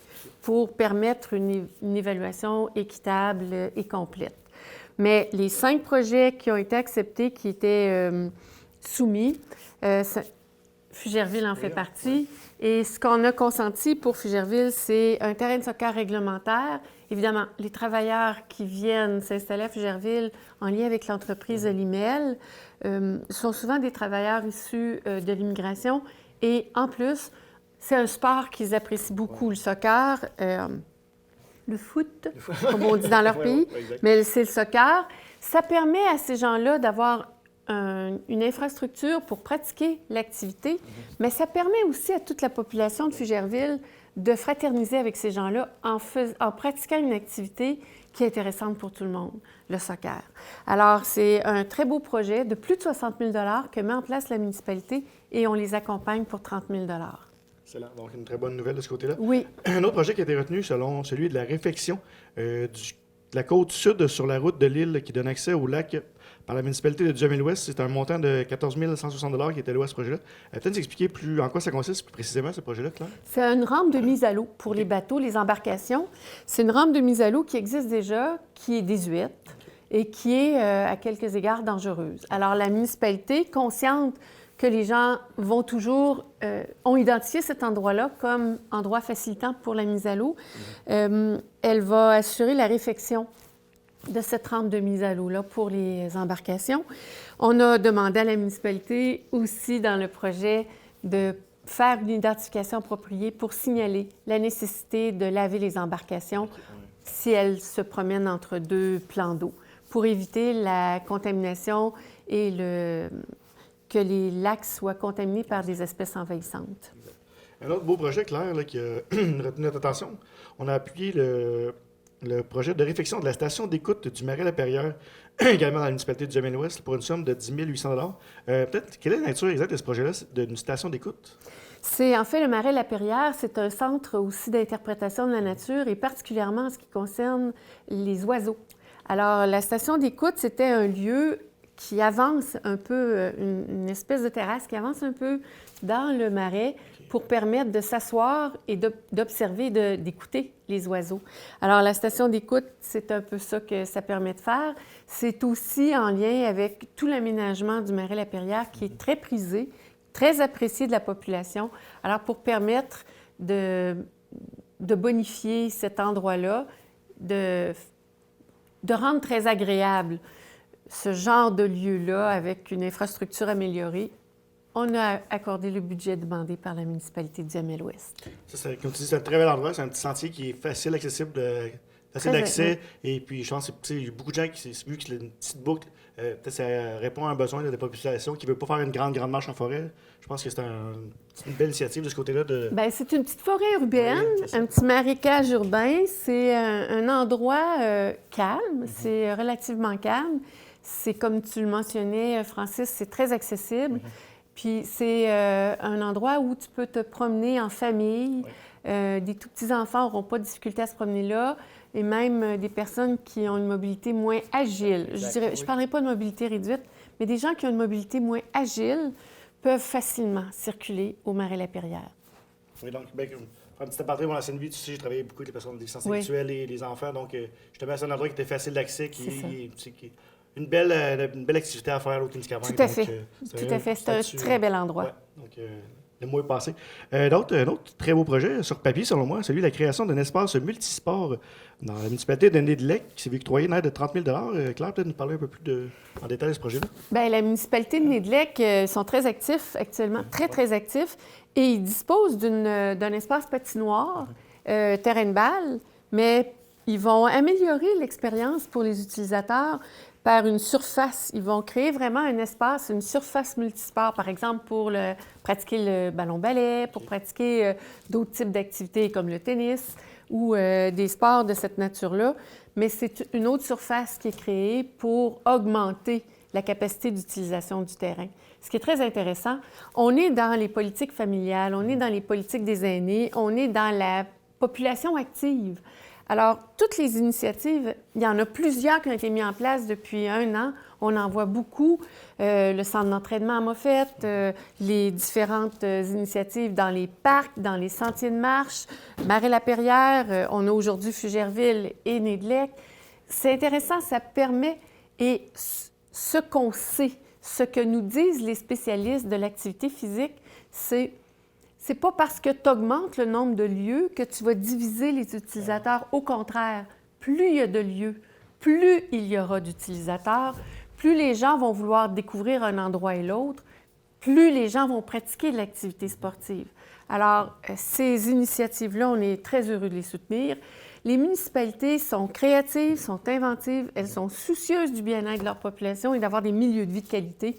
pour permettre une évaluation équitable et complète. Mais les 5 projets qui ont été acceptés, qui étaient soumis, Fugerville en fait partie, Et ce qu'on a consenti pour Fugerville, c'est un terrain de soccer réglementaire. Évidemment, les travailleurs qui viennent s'installer à Fugerville en lien avec l'entreprise Limel sont souvent des travailleurs issus de l'immigration. Et en plus, c'est un sport qu'ils apprécient beaucoup, le soccer, le foot, comme on dit dans leur pays, mais c'est le soccer. Ça permet à ces gens-là d'avoir une infrastructure pour pratiquer l'activité, mais ça permet aussi à toute la population de Fugerville de fraterniser avec ces gens-là en pratiquant une activité qui est intéressante pour tout le monde, le soccer. Alors, c'est un très beau projet de plus de 60 000 que met en place la municipalité et on les accompagne pour 30 000 Excellent. Donc, une très bonne nouvelle de ce côté-là. Oui. Un autre projet qui a été retenu, selon celui de la réfection de la côte sud sur la route de l'île qui donne accès au lac par la municipalité de Duhamel-Ouest. C'est un montant de 14 160 qui était alloué à ce projet-là. Peut-être nous expliquer plus en quoi ça consiste plus précisément, ce projet-là, Claire? C'est une rampe de mise à l'eau pour les bateaux, les embarcations. C'est une rampe de mise à l'eau qui existe déjà, qui est désuète et qui est à quelques égards dangereuse. Alors, la municipalité, consciente que les gens vont toujours, ont identifié cet endroit-là comme endroit facilitant pour la mise à l'eau, elle va assurer la réfection de cette rampe de mise à l'eau-là pour les embarcations. On a demandé à la municipalité aussi dans le projet de faire une identification appropriée pour signaler la nécessité de laver les embarcations si elles se promènent entre deux plans d'eau pour éviter la contamination et que les lacs soient contaminés par des espèces envahissantes. Un autre beau projet, Claire, là, qui a retenu notre attention, on a appuyé le projet de réfection de la station d'écoute du Marais-Lapierre, également dans la municipalité du Duhamel-Ouest, pour une somme de 10 800 Peut-être, quelle est la nature exacte de ce projet-là, d'une station d'écoute? C'est en fait le Marais-Lapierre, c'est un centre aussi d'interprétation de la nature et particulièrement en ce qui concerne les oiseaux. Alors, la station d'écoute, c'était un lieu qui avance un peu, une espèce de terrasse qui avance un peu dans le marais pour permettre de s'asseoir et d'observer, d'écouter les oiseaux. Alors, la station d'écoute, c'est un peu ça que ça permet de faire. C'est aussi en lien avec tout l'aménagement du Marais-Lapierre qui est très prisé, très apprécié de la population. Alors, pour permettre de bonifier cet endroit-là, de rendre très agréable ce genre de lieu-là avec une infrastructure améliorée, on a accordé le budget demandé par la municipalité du Duhamel-Ouest. Ça, comme tu dis, c'est un très bel endroit. C'est un petit sentier qui est facile, accessible, facile d'accès. Et puis, je pense qu'il y a beaucoup de gens qui, vu que c'est une petite boucle, peut-être ça répond à un besoin de la population qui ne veut pas faire une grande marche en forêt. Je pense que c'est une belle initiative de ce côté-là. Bien, c'est une petite forêt urbaine, un petit marécage urbain. C'est un endroit calme, c'est relativement calme. C'est comme tu le mentionnais, Francis, c'est très accessible. Puis c'est un endroit où tu peux te promener en famille. Des tout petits enfants n'auront pas de difficulté à se promener là. Et même des personnes qui ont une mobilité moins agile. Je ne parlerai pas de mobilité réduite, mais des gens qui ont une mobilité moins agile peuvent facilement circuler au Marais-Lapierre. Oui, donc, faire un petit aparté, mon ancienne vie, tu sais, j'ai travaillé beaucoup avec les personnes déficiences intellectuelles et les enfants. Donc, justement, c'est un endroit qui était facile d'accès, qui est une belle activité à faire au Témiscamingue. Tout à fait. Tout à fait. C'est un très bel endroit. Ouais, donc, le mois est passé. Un autre très beau projet, sur papier, selon moi, celui de la création d'un espace multisport dans la municipalité de Nédélec, qui s'est vu octroyer une aide de 30 000 Claire, peut-être nous parler un peu plus en détail de ce projet-là? Bien, la municipalité de Nédélec sont très actifs actuellement, très actifs, et ils disposent d'un espace patinoire, terrain de balle, mais ils vont améliorer l'expérience pour les utilisateurs par une surface. Ils vont créer vraiment un espace, une surface multisport, par exemple, pour pratiquer le ballon-ballet, pour pratiquer d'autres types d'activités comme le tennis ou des sports de cette nature-là. Mais c'est une autre surface qui est créée pour augmenter la capacité d'utilisation du terrain. Ce qui est très intéressant, on est dans les politiques familiales, on est dans les politiques des aînés, on est dans la population active. Alors, toutes les initiatives, il y en a plusieurs qui ont été mises en place depuis 1 an. On en voit beaucoup. Le centre d'entraînement à Moffett, les différentes initiatives dans les parcs, dans les sentiers de marche, Marais-Lapierre, on a aujourd'hui Fugerville et Nédélec. C'est intéressant, ça permet, et ce qu'on sait, ce que nous disent les spécialistes de l'activité physique, c'est c'est pas parce que tu augmentes le nombre de lieux que tu vas diviser les utilisateurs. Au contraire, plus il y a de lieux, plus il y aura d'utilisateurs, plus les gens vont vouloir découvrir un endroit et l'autre, plus les gens vont pratiquer de l'activité sportive. Alors, ces initiatives-là, on est très heureux de les soutenir. Les municipalités sont créatives, sont inventives, elles sont soucieuses du bien-être de leur population et d'avoir des milieux de vie de qualité.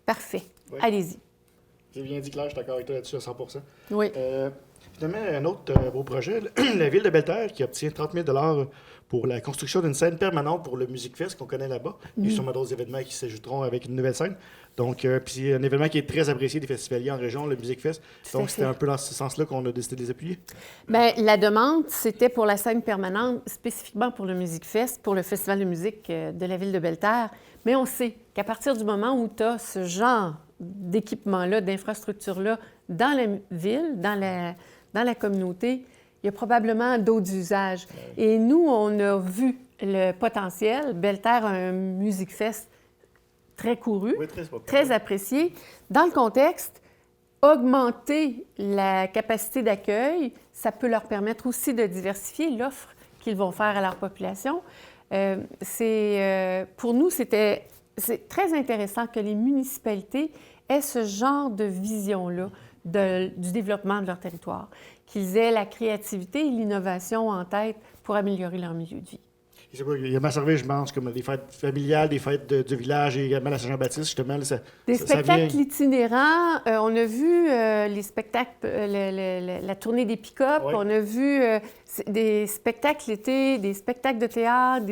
Parfait. Oui. Allez-y. C'est bien dit, Claire, je suis d'accord avec toi là-dessus à 100 Oui. Finalement, un autre beau projet, la Ville de Belle-Terre qui obtient 30 000 pour la construction d'une scène permanente pour le Music Fest qu'on connaît là-bas. Il y a sûrement d'autres événements qui s'ajouteront avec une nouvelle scène. Donc, puis c'est un événement qui est très apprécié des festivaliers en région, le Music Fest. Donc, c'était un peu dans ce sens-là qu'on a décidé de les appuyer. Bien, la demande, c'était pour la scène permanente, spécifiquement pour le Music Fest, pour le Festival de musique de la Ville de Belle-Terre. Mais on sait qu'à partir du moment où tu as ce genre d'équipement-là, d'infrastructure-là, dans la ville, dans la communauté, il y a probablement d'autres usages. Et nous, on a vu le potentiel. Belle-Terre a un Music Fest très couru, Oui, très apprécié. Dans le contexte, augmenter la capacité d'accueil, ça peut leur permettre aussi de diversifier l'offre qu'ils vont faire à leur population. Pour nous, c'est très intéressant que les municipalités aient ce genre de vision-là du développement de leur territoire, qu'ils aient la créativité et l'innovation en tête pour améliorer leur milieu de vie. Il y a ma service, je pense, comme des fêtes familiales, des fêtes du village et également la Saint-Jean-Baptiste, justement. Des spectacles itinérants. On a vu les spectacles, la tournée des pick-up. Oui. On a vu des spectacles l'été, des spectacles de théâtre,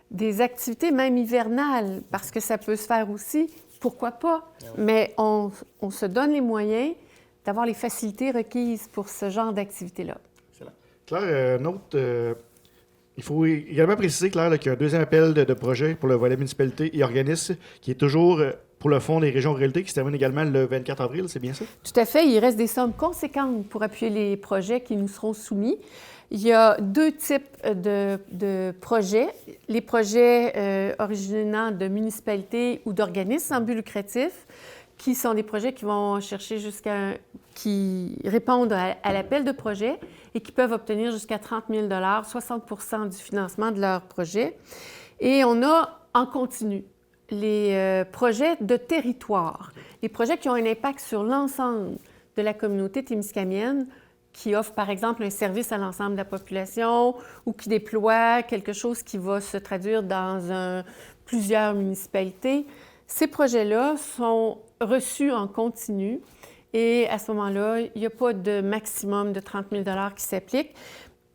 des activités même hivernales, parce que ça peut se faire aussi. Pourquoi pas? Oui. Mais on se donne les moyens d'avoir les facilités requises pour ce genre d'activité-là. Excellent. Claire, il faut également préciser, Claire, qu'il y a un deuxième appel de projet pour le volet municipalité et organisme qui est toujours pour le Fonds des régions ruralité qui se termine également le 24 avril, c'est bien ça? Tout à fait. Il reste des sommes conséquentes pour appuyer les projets qui nous seront soumis. Il y a deux types de projets. Les projets originant de municipalités ou d'organismes sans but lucratif, qui sont des projets qui vont chercher qui répondent à l'appel de projet et qui peuvent obtenir jusqu'à 30 000 60 du financement de leur projet. Et on a en continu les projets de territoire, les projets qui ont un impact sur l'ensemble de la communauté témiscamienne, qui offrent par exemple un service à l'ensemble de la population ou qui déploient quelque chose qui va se traduire dans plusieurs municipalités. Ces projets-là sont reçus en continu et à ce moment-là, il n'y a pas de maximum de 30 000 qui s'applique.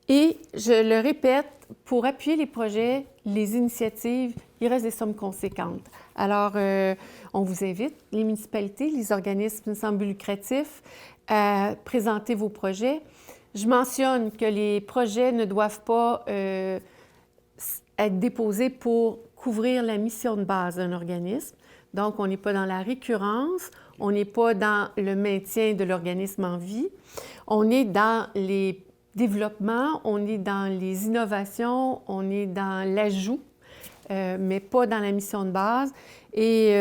Et je le répète, pour appuyer les projets, les initiatives, il reste des sommes conséquentes. Alors, on vous invite, les municipalités, les organismes sans but lucratif, à présenter vos projets. Je mentionne que les projets ne doivent pas être déposés pour couvrir la mission de base d'un organisme. Donc, on n'est pas dans la récurrence, on n'est pas dans le maintien de l'organisme en vie, on est dans les développements, on est dans les innovations, on est dans l'ajout, mais pas dans la mission de base. Et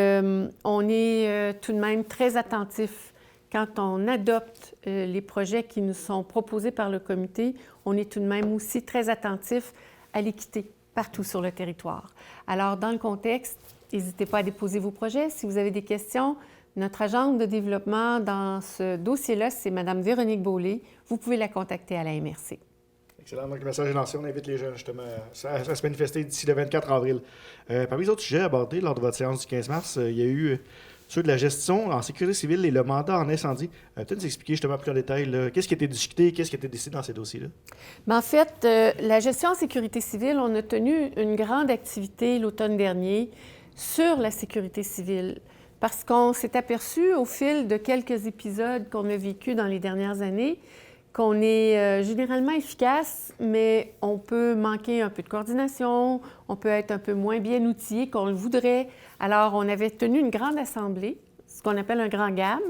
on est tout de même très attentif. Quand on adopte les projets qui nous sont proposés par le comité, on est tout de même aussi très attentif à l'équité partout sur le territoire. Alors, dans le contexte, n'hésitez pas à déposer vos projets. Si vous avez des questions, notre agente de développement dans ce dossier-là, c'est Mme Véronique Beaulé. Vous pouvez la contacter à la MRC. Excellent. Donc, le message est lancé. On invite les jeunes, justement, à se manifester d'ici le 24 avril. Parmi les autres sujets abordés lors de votre séance du 15 mars, il y a eu ceux de la gestion en sécurité civile et le mandat en incendie. Peut-être nous expliquer justement plus en détail qu'est-ce qui a été discuté, qu'est-ce qui a été décidé dans ces dossiers-là? Bien, en fait, la gestion en sécurité civile, on a tenu une grande activité l'automne dernier sur la sécurité civile parce qu'on s'est aperçu au fil de quelques épisodes qu'on a vécus dans les dernières années qu'on est généralement efficace, mais on peut manquer un peu de coordination, on peut être un peu moins bien outillé qu'on le voudrait. Alors, on avait tenu une grande assemblée, ce qu'on appelle un grand GAM,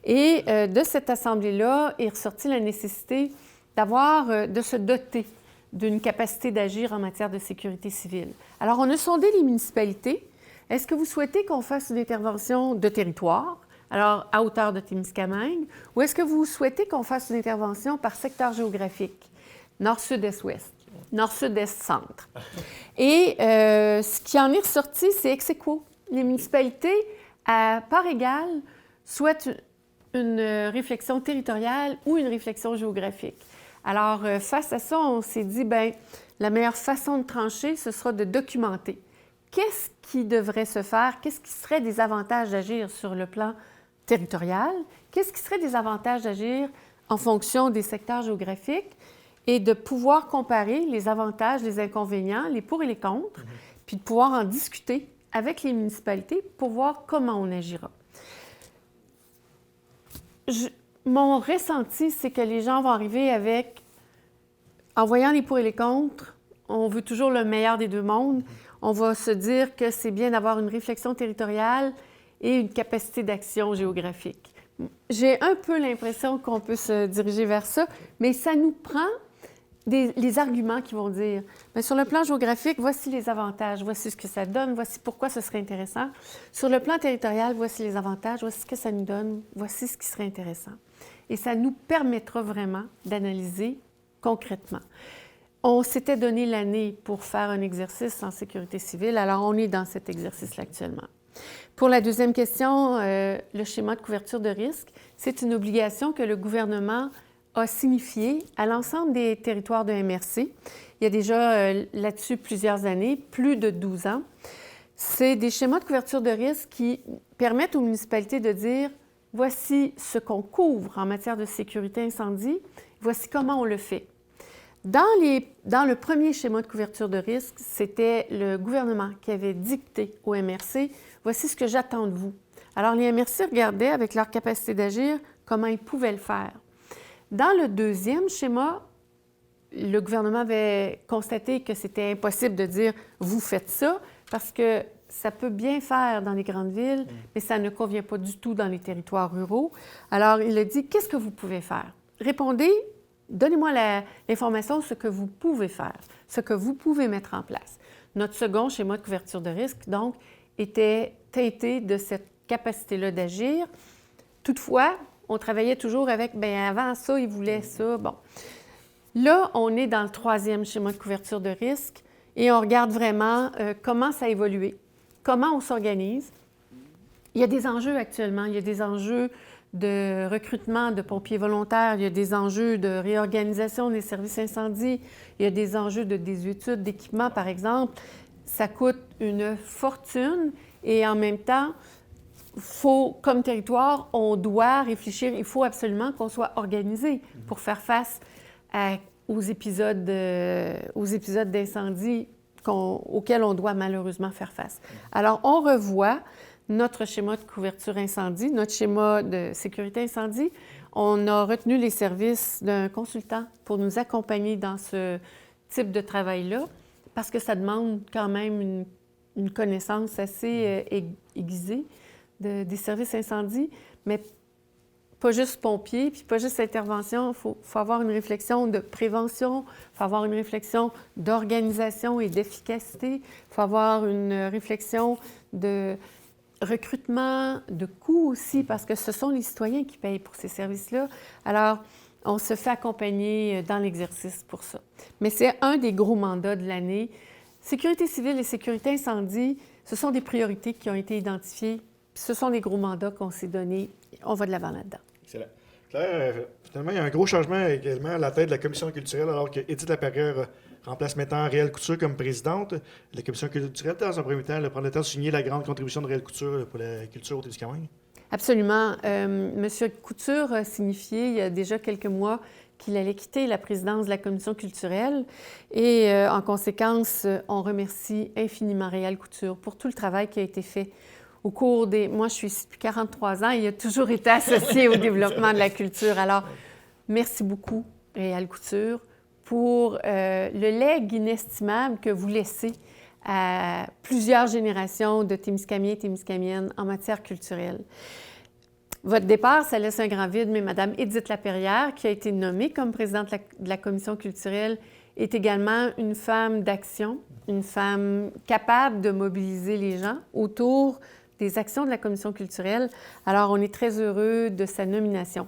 et de cette assemblée-là est ressortie la nécessité de se doter d'une capacité d'agir en matière de sécurité civile. Alors, on a sondé les municipalités. Est-ce que vous souhaitez qu'on fasse une intervention de territoire alors à hauteur de Témiscamingue, ou est-ce que vous souhaitez qu'on fasse une intervention par secteur géographique, nord, sud, est, ouest, nord, sud, est, centre? Et ce qui en est ressorti, c'est ex aequo. Les municipalités, à part égale, souhaitent une réflexion territoriale ou une réflexion géographique. Alors, face à ça, on s'est dit, bien, la meilleure façon de trancher, ce sera de documenter. Qu'est-ce qui devrait se faire? Qu'est-ce qui serait des avantages d'agir sur le plan territorial? Qu'est-ce qui serait des avantages d'agir en fonction des secteurs géographiques? Et de pouvoir comparer les avantages, les inconvénients, les pour et les contre, puis de pouvoir en discuter avec les municipalités pour voir comment on agira. Mon ressenti, c'est que les gens vont arriver avec, en voyant les pour et les contre, on veut toujours le meilleur des deux mondes. On va se dire que c'est bien d'avoir une réflexion territoriale et une capacité d'action géographique. J'ai un peu l'impression qu'on peut se diriger vers ça, mais ça nous prend les arguments qui vont dire, bien, sur le plan géographique, voici les avantages, voici ce que ça donne, voici pourquoi ce serait intéressant. Sur le plan territorial, voici les avantages, voici ce que ça nous donne, voici ce qui serait intéressant. Et ça nous permettra vraiment d'analyser concrètement. On s'était donné l'année pour faire un exercice en sécurité civile, alors on est dans cet exercice-là actuellement. Pour la deuxième question, le schéma de couverture de risque, c'est une obligation que le gouvernement a signifié à l'ensemble des territoires de MRC. Il y a déjà là-dessus plusieurs années, plus de 12 ans. C'est des schémas de couverture de risque qui permettent aux municipalités de dire « voici ce qu'on couvre en matière de sécurité incendie, voici comment on le fait ». Dans le premier schéma de couverture de risque, c'était le gouvernement qui avait dicté au MRC « voici ce que j'attends de vous ». Alors, les MRC regardaient avec leur capacité d'agir comment ils pouvaient le faire. Dans le deuxième schéma, le gouvernement avait constaté que c'était impossible de dire « vous faites ça » parce que ça peut bien faire dans les grandes villes, mais ça ne convient pas du tout dans les territoires ruraux. Alors, il a dit « qu'est-ce que vous pouvez faire? Répondez, donnez-moi l'information, ce que vous pouvez faire, ce que vous pouvez mettre en place. » Notre second schéma de couverture de risque, donc, était teinté de cette capacité-là d'agir. Toutefois, on travaillait toujours avec, bien, avant ça, ils voulaient ça. Bon. Là, on est dans le troisième schéma de couverture de risque et on regarde vraiment comment ça a évolué, comment on s'organise. Il y a des enjeux actuellement. Il y a des enjeux de recrutement de pompiers volontaires, il y a des enjeux de réorganisation des services incendies, il y a des enjeux de désuétude d'équipement, par exemple. Ça coûte une fortune et en même temps, comme territoire, on doit réfléchir, il faut absolument qu'on soit organisé pour faire face aux épisodes d'incendie auxquels on doit malheureusement faire face. Alors, on revoit notre schéma de couverture incendie, notre schéma de sécurité incendie. On a retenu les services d'un consultant pour nous accompagner dans ce type de travail-là, parce que ça demande quand même une connaissance assez aiguisée des services incendies, mais pas juste pompiers, puis pas juste intervention. Il faut avoir une réflexion de prévention, il faut avoir une réflexion d'organisation et d'efficacité, il faut avoir une réflexion de recrutement, de coûts aussi, parce que ce sont les citoyens qui payent pour ces services-là. Alors, on se fait accompagner dans l'exercice pour ça. Mais c'est un des gros mandats de l'année. Sécurité civile et sécurité incendie, ce sont des priorités qui ont été identifiées. Ce sont des gros mandats qu'on s'est donnés. On va de l'avant là-dedans. Excellent. Claire, finalement, il y a un gros changement également à la tête de la commission culturelle, alors que Édith Laperrière remplace maintenant Réal Couture comme présidente. La commission culturelle, dans un premier temps, elle prend le temps de signer la grande contribution de Réal Couture pour la culture au Témiscamingue. Absolument. Monsieur Couture a signifié il y a déjà quelques mois qu'il allait quitter la présidence de la commission culturelle et en conséquence, on remercie infiniment Réal Couture pour tout le travail qui a été fait au cours des... Moi, je suis ici depuis 43 ans et il a toujours été associé au développement de la culture. Alors, merci beaucoup, Réal Couture, pour le legs inestimable que vous laissez à plusieurs générations de Témiscamiens et Témiscamiennes en matière culturelle. Votre départ, ça laisse un grand vide, mais Mme Édith Laperrière, qui a été nommée comme présidente de la commission culturelle, est également une femme d'action, une femme capable de mobiliser les gens autour des actions de la Commission culturelle. Alors, on est très heureux de sa nomination.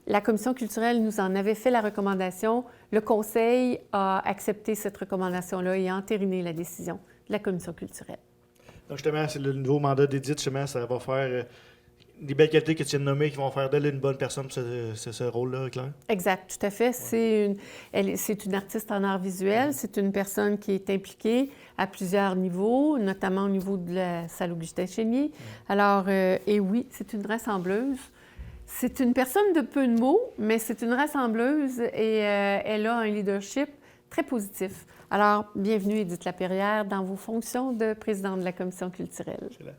La Commission culturelle nous en avait fait la recommandation. Le Conseil a accepté cette recommandation-là et a entériné la décision de la Commission culturelle. Donc, justement, c'est le nouveau mandat d'Édith, justement, ça va faire des belles qualités que tu viens de nommer qui vont faire d'elle une bonne personne pour ce rôle-là, Claire. Exact, tout à fait. Ouais. C'est une artiste en art visuel. C'est une personne qui est impliquée à plusieurs niveaux, notamment au niveau de la salle Augustin Chénier. Ouais. Alors, et oui, c'est une rassembleuse. C'est une personne de peu de mots, mais c'est une rassembleuse et elle a un leadership très positif. Alors, bienvenue, Édith Lapérière, dans vos fonctions de présidente de la Commission culturelle. Excellent.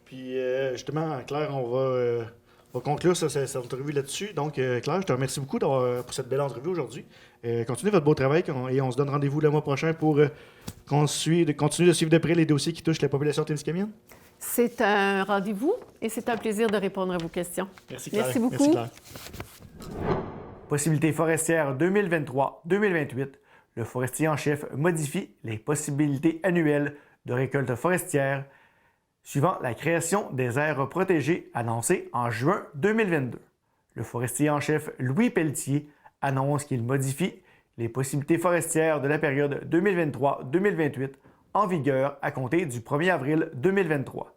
Puis, justement, Claire, on va conclure cette entrevue là-dessus. Donc, Claire, je te remercie beaucoup pour cette belle entrevue aujourd'hui. Continuez votre beau travail et on se donne rendez-vous le mois prochain pour continuer de suivre de près les dossiers qui touchent la population témiscamienne. C'est un rendez-vous et c'est un plaisir de répondre à vos questions. Merci, Claire. Merci beaucoup. Merci, Claire. Possibilités forestières 2023-2028. Le forestier en chef modifie les possibilités annuelles de récolte forestière suivant la création des aires protégées annoncée en juin 2022. Le forestier en chef Louis Pelletier annonce qu'il modifie les possibilités forestières de la période 2023-2028 en vigueur à compter du 1er avril 2023.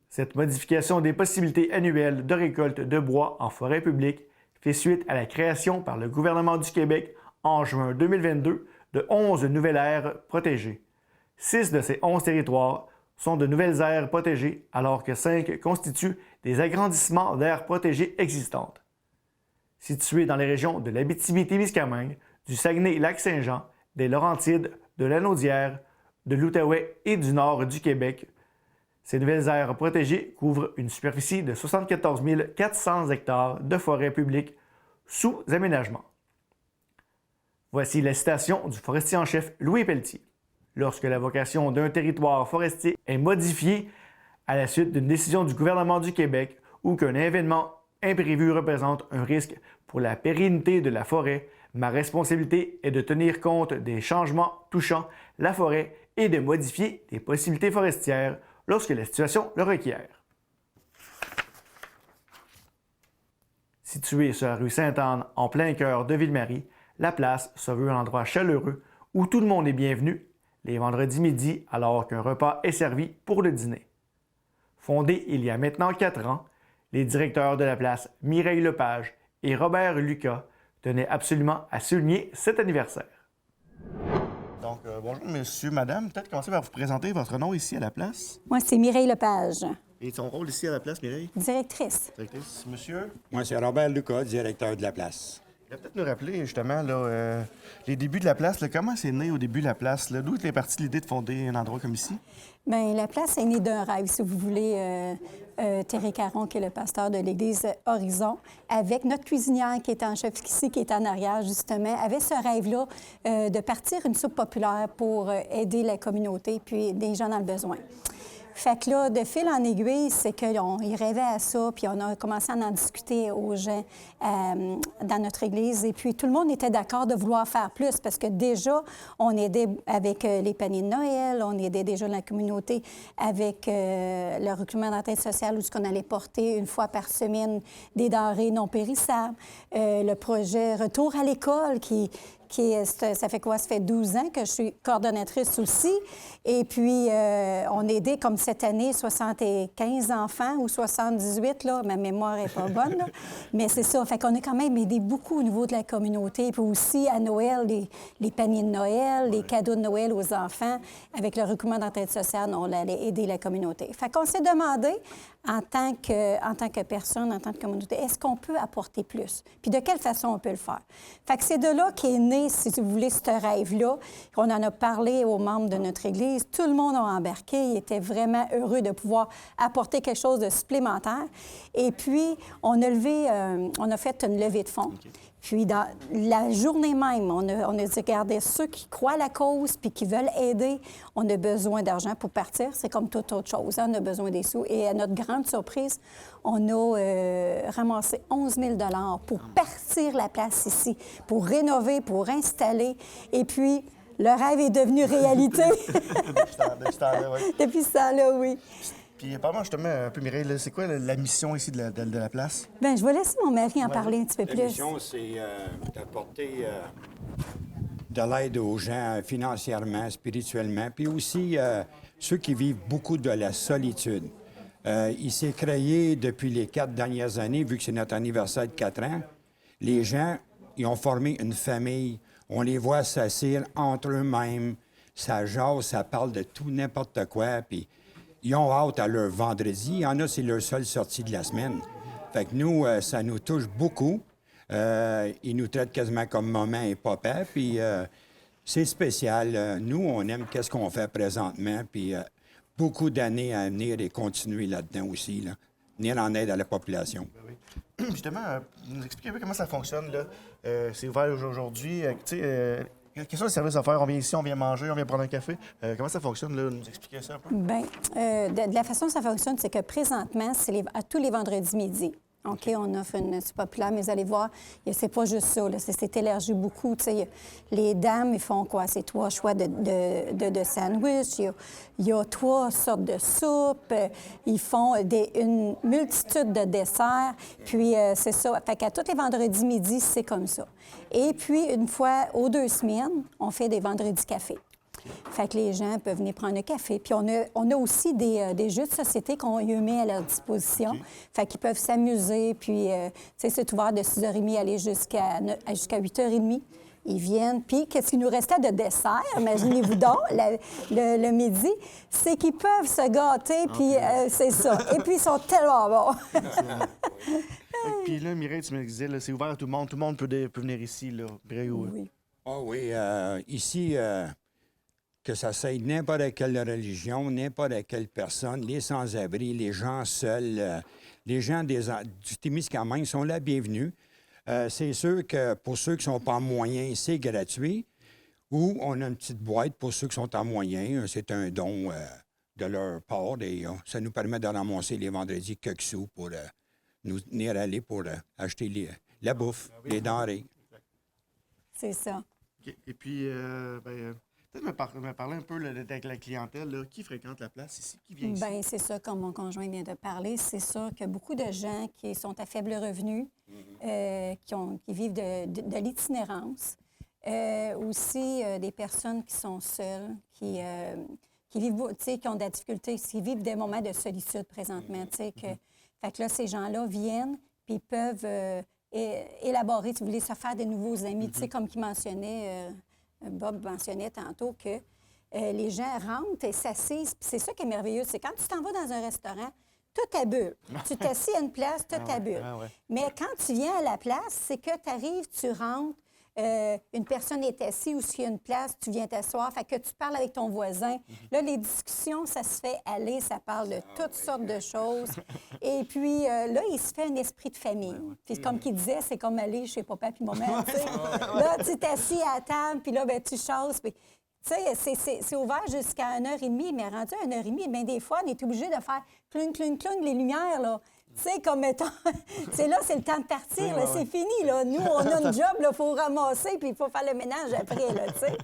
Cette modification des possibilités annuelles de récolte de bois en forêt publique fait suite à la création par le gouvernement du Québec en juin 2022 de 11 nouvelles aires protégées. 6 de ces 11 territoires sont de nouvelles aires protégées, alors que 5 constituent des agrandissements d'aires protégées existantes. Situées dans les régions de l'Abitibi-Témiscamingue, du Saguenay-Lac-Saint-Jean, des Laurentides, de l'Anaudière, de l'Outaouais et du nord du Québec, ces nouvelles aires protégées couvrent une superficie de 74 400 hectares de forêts publiques sous aménagement. Voici la citation du forestier en chef Louis Pelletier. Lorsque la vocation d'un territoire forestier est modifiée à la suite d'une décision du gouvernement du Québec ou qu'un événement imprévu représente un risque pour la pérennité de la forêt, ma responsabilité est de tenir compte des changements touchant la forêt et de modifier les possibilités forestières lorsque la situation le requiert. Située sur la rue Sainte-Anne, en plein cœur de Ville-Marie, la place se veut un endroit chaleureux où tout le monde est bienvenu les vendredis midi alors qu'un repas est servi pour le dîner. Fondée il y a maintenant 4 ans, les directeurs de la place Mireille Lepage et Robert Lucas tenaient absolument à souligner cet anniversaire. Donc, bonjour, monsieur, madame. Peut-être commencer par vous présenter votre nom ici à la place. Moi, c'est Mireille Lepage. Et ton rôle ici à la place, Mireille? Directrice. Directrice. Monsieur? Moi, c'est Robert Lucas, directeur de la place. Il va peut-être nous rappeler, justement, là, les débuts de la place. Là, comment c'est né au début de la place? Là? D'où est partie l'idée de fonder un endroit comme ici? Bien, la place est née d'un rêve, si vous voulez. Thierry Caron, qui est le pasteur de l'Église Horizon, avec notre cuisinière qui est en chef ici, qui est en arrière, justement, avait ce rêve-là de partir une soupe populaire pour aider la communauté puis des gens dans le besoin. Fait que là, de fil en aiguille, c'est qu'on y rêvait à ça, puis on a commencé à en discuter aux gens dans notre Église. Et puis, tout le monde était d'accord de vouloir faire plus, parce que déjà, on aidait avec les paniers de Noël, on aidait déjà la communauté avec le recrutement d'entraide sociale, où on allait porter une fois par semaine des denrées non périssables. Le projet Retour à l'école, ça fait quoi? Ça fait 12 ans que je suis coordonnatrice aussi. Et puis, on a aidé, comme cette année, 75 enfants ou 78, là. Ma mémoire n'est pas bonne, là. Mais c'est ça. Fait qu'on a quand même aidé beaucoup au niveau de la communauté. Puis aussi, à Noël, les paniers de Noël, les cadeaux de Noël aux enfants. Avec le recrutement d'entraide sociale, on allait aider la communauté. Fait qu'on s'est demandé, en tant que personne, en tant que communauté, est-ce qu'on peut apporter plus? Puis de quelle façon on peut le faire? Fait que c'est de là qu'est né, si vous voulez, ce rêve-là. On en a parlé aux membres de notre Église. Tout le monde a embarqué. Ils étaient vraiment heureux de pouvoir apporter quelque chose de supplémentaire. Et puis, on a fait une levée de fonds. Okay. Puis, dans la journée même, on a dit, regardez, ceux qui croient à la cause puis qui veulent aider, on a besoin d'argent pour partir. C'est comme toute autre chose, hein? On a besoin des sous. Et à notre grande surprise, on a ramassé 11 000 $ pour partir la place ici, pour rénover, pour installer. Et puis, le rêve est devenu réalité. Depuis ce temps-là, oui. Depuis ce temps-là, oui. Puis, apparemment, justement, un peu, Mireille, là, c'est quoi la mission ici de la place? Bien, je vais laisser mon mari en parler un petit peu La plus. mission, c'est d'apporter de l'aide aux gens financièrement, spirituellement, puis aussi ceux qui vivent beaucoup de la solitude. Il s'est créé depuis les 4 dernières années, vu que c'est notre anniversaire de 4 ans. Les gens, ils ont formé une famille. On les voit s'asseoir entre eux-mêmes. Ça jase, ça parle de tout, n'importe quoi. Puis ils ont hâte à leur vendredi. Il y en a, c'est leur seule sortie de la semaine. Fait que nous, ça nous touche beaucoup. Ils nous traitent quasiment comme maman et papa. Puis c'est spécial. Nous, on aime qu'est-ce qu'on fait présentement. Puis beaucoup d'années à venir et continuer là-dedans aussi, là. Venir en aide à la population. Justement, nous expliquer un peu comment ça fonctionne, là. C'est ouvert aujourd'hui. Tu sais, quels sont les services à faire? On vient ici, on vient manger, on vient prendre un café. Comment ça fonctionne, là? Nous expliquer ça un peu? Bien, de la façon dont ça fonctionne, c'est que présentement, c'est à tous les vendredis midi. OK, on offre une... C'est populaire, mais vous allez voir, c'est pas juste ça, là. C'est élargi beaucoup. Tu sais, les dames, ils font quoi? C'est 3 choix de sandwich. Il y a 3 sortes de soupe. Ils font une multitude de desserts. Puis, c'est ça. Fait qu'à tous les vendredis midi, c'est comme ça. Et puis, une fois aux 2 semaines, on fait des vendredis café. Fait que les gens peuvent venir prendre un café. Puis on a aussi des jeux de société qu'on eux met à leur disposition. Okay. Fait qu'ils peuvent s'amuser. Puis, tu sais, c'est ouvert de 6h30 aller jusqu'à 8h30. Ils viennent. Puis, qu'est-ce qu'il nous restait de dessert? Imaginez-vous donc, le midi, c'est qu'ils peuvent se gâter. Puis, c'est ça. Et puis, ils sont tellement bons. Puis là, Mireille, tu me disais, là, c'est ouvert à tout le monde. Tout le monde peut venir ici, là. Oui. Ah oui. Ici... que ça soit n'importe quelle religion, n'importe quelle personne, les sans-abri, les gens seuls, les gens du Témiscamingue sont là bienvenus. C'est sûr que pour ceux qui ne sont pas en moyen, c'est gratuit. Ou on a une petite boîte pour ceux qui sont en moyen. C'est un don de leur part. Et ça nous permet de ramasser les vendredis quelques sous pour nous venir aller pour acheter la bouffe, les denrées. C'est ça. Okay. Et puis, peut-être me parler un peu là, avec la clientèle. Là. Qui fréquente la place ici? Qui vient ici? Bien, c'est ça, comme mon conjoint vient de parler. C'est sûr que beaucoup de gens qui sont à faible revenu, qui vivent de l'itinérance. Aussi, des personnes qui sont seules, qui vivent, tu sais, qui ont de la difficulté, qui vivent des moments de solitude présentement. Tu sais, fait que là, ces gens-là viennent, puis ils peuvent élaborer, si vous voulez, se faire des nouveaux amis. Tu sais, comme qu'il mentionnait... Bob mentionnait tantôt que les gens rentrent et s'assisent. Puis c'est ça qui est merveilleux. C'est quand tu t'en vas dans un restaurant, tout à bulle. Tu t'assis à une place, tout à bulle. Mais quand tu viens à la place, c'est que tu arrives, tu rentres, une personne est assise ou s'il y a une place, tu viens t'asseoir, fait que tu parles avec ton voisin. Là, les discussions, ça se fait aller, ça parle de toutes sortes de choses. Et puis, là, il se fait un esprit de famille. Puis, comme qu'il disait, c'est comme aller chez papa puis maman, tu sais. Là, tu t'assis à la table, puis là, ben tu chasses, puis... Tu sais, c'est ouvert jusqu'à 1h30, mais rendu à 1h30, bien des fois, on est obligé de faire clung, clung, clung, les lumières, là. Tu sais, comme mettons, c'est le temps de partir, là, c'est fini, là. Nous, on a une job, il faut ramasser, puis il faut faire le ménage après, là, tu sais.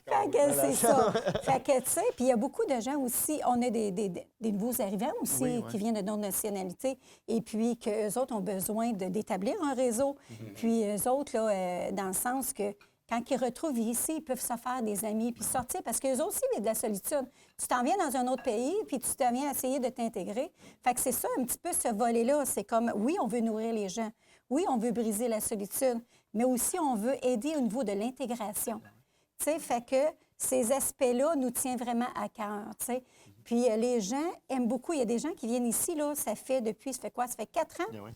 Fait que c'est ça. Fait que, tu sais, puis il y a beaucoup de gens aussi, on a des nouveaux arrivants aussi qui viennent de d'autres nationalités, et puis qu'eux autres ont besoin d'établir un réseau. Puis eux autres, là, dans le sens que quand ils retrouvent ici, ils peuvent se faire des amis puis sortir parce qu'eux aussi vivent de la solitude. Tu t'en viens dans un autre pays puis tu t'en viens essayer de t'intégrer. Fait que c'est ça un petit peu ce volet-là. C'est comme, oui, on veut nourrir les gens. Oui, on veut briser la solitude. Mais aussi, on veut aider au niveau de l'intégration. Tu sais, fait que ces aspects-là nous tiennent vraiment à cœur, tu sais. Puis les gens aiment beaucoup. Il y a des gens qui viennent ici, là, ça fait 4 ans?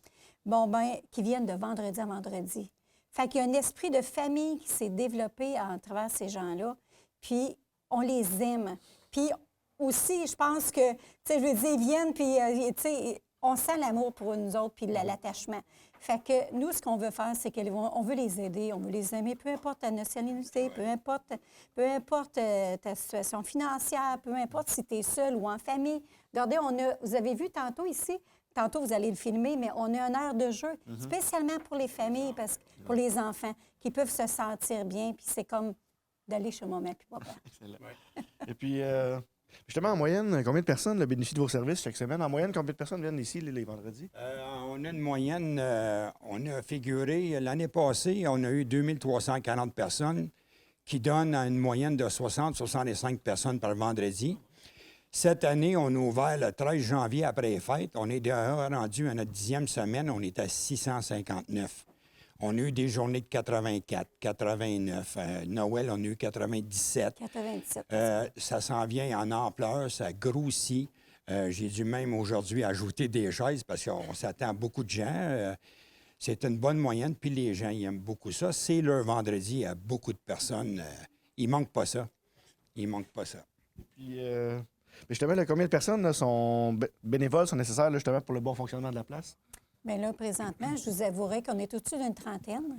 Bon, ben qui viennent de vendredi à vendredi. Fait qu'il y a un esprit de famille qui s'est développé à travers ces gens-là. Puis, on les aime. Puis, aussi, je pense que, tu sais, je veux dire, ils viennent, puis, tu sais, on sent l'amour pour nous autres, puis l'attachement. Fait que nous, ce qu'on veut faire, c'est qu'on veut les aider, on veut les aimer, peu importe ta nationalité, peu importe ta situation financière, peu importe si tu es seul ou en famille. Regardez, vous avez vu tantôt ici, tantôt, vous allez le filmer, mais on a un aire de jeu, spécialement pour les familles, pour les enfants, qui peuvent se sentir bien. Puis c'est comme d'aller chez maman puis papa. Et puis, Justement, en moyenne, combien de personnes bénéficient de vos services chaque semaine? En moyenne, combien de personnes viennent ici les vendredis? On a une moyenne, on a figuré, l'année passée, on a eu 2340 personnes qui donnent une moyenne de 60-65 personnes par vendredi. Cette année, on a ouvert le 13 janvier après les fêtes. On est déjà rendu à notre 10e semaine, on est à 659. On a eu des journées de 84, 89. Noël, on a eu 97. 97. Ça s'en vient en ampleur, ça grossit. J'ai dû même aujourd'hui ajouter des chaises parce qu'on s'attend à beaucoup de gens. C'est une bonne moyenne, puis les gens ils aiment beaucoup ça. C'est leur vendredi, il y a beaucoup de personnes. Il ne manque pas ça. Il ne manque pas ça. Puis, mais justement, là, combien de personnes là, sont bénévoles, sont nécessaires là, justement pour le bon fonctionnement de la place? Bien là, présentement, je vous avouerai qu'on est au-dessus d'une trentaine.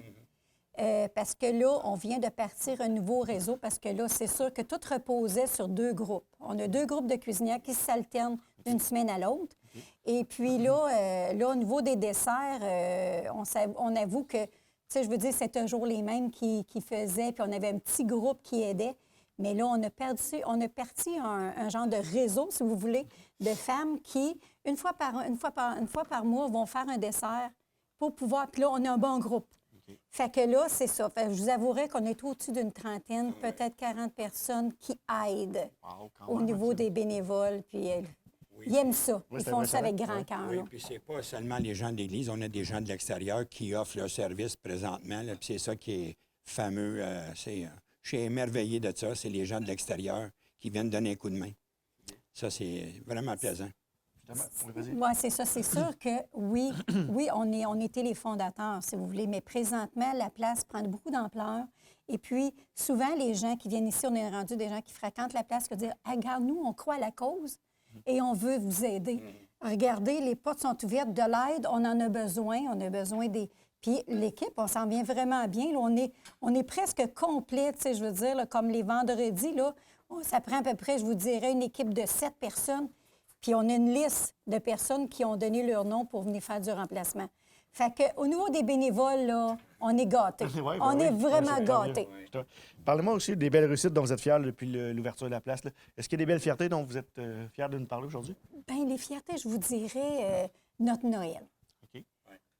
Parce que là, on vient de partir un nouveau réseau parce que là, c'est sûr que tout reposait sur 2 groupes. On a 2 groupes de cuisinières qui s'alternent d'une semaine à l'autre. Et puis là, au niveau des desserts, on avoue que, tu sais, je veux dire, c'est toujours les mêmes qui faisaient, puis on avait un petit groupe qui aidait. Mais là, on a parti un genre de réseau, si vous voulez, de femmes qui, une fois par mois, vont faire un dessert pour pouvoir... Puis là, on a un bon groupe. Fait que là, c'est ça. Fait que je vous avouerai qu'on est au-dessus d'une trentaine, peut-être 40 personnes qui aident au niveau des bénévoles. Puis ils aiment ça. Ils font ça avec grand cœur. Oui, puis c'est pas seulement les gens de l'Église. On a des gens de l'extérieur qui offrent leur service présentement. Là, puis c'est ça qui est fameux. Je suis émerveillé de ça. C'est les gens de l'extérieur qui viennent donner un coup de main. Ça, c'est vraiment plaisant. Oui, c'est ça. C'est sûr que oui, on était les fondateurs, si vous voulez, mais présentement, la place prend beaucoup d'ampleur. Et puis, souvent, les gens qui viennent ici, on est rendu des gens qui fréquentent la place, qui disent « Regarde, nous, on croit à la cause et on veut vous aider. Regardez, les portes sont ouvertes, de l'aide, on en a besoin des... » Puis l'équipe, on s'en vient vraiment bien. Là, on est presque complet, tu sais, je veux dire, là, comme les vendredis, là, ça prend à peu près, je vous dirais, une équipe de 7 personnes. Puis on a une liste de personnes qui ont donné leur nom pour venir faire du remplacement. Fait qu'au niveau des bénévoles, là, on est gâtés. Ouais, on est vraiment gâtés. Parlez-moi aussi des belles réussites dont vous êtes fiers depuis l'ouverture de la place. Là. Est-ce qu'il y a des belles fiertés dont vous êtes fiers de nous parler aujourd'hui? Bien, les fiertés, je vous dirais notre Noël. OK.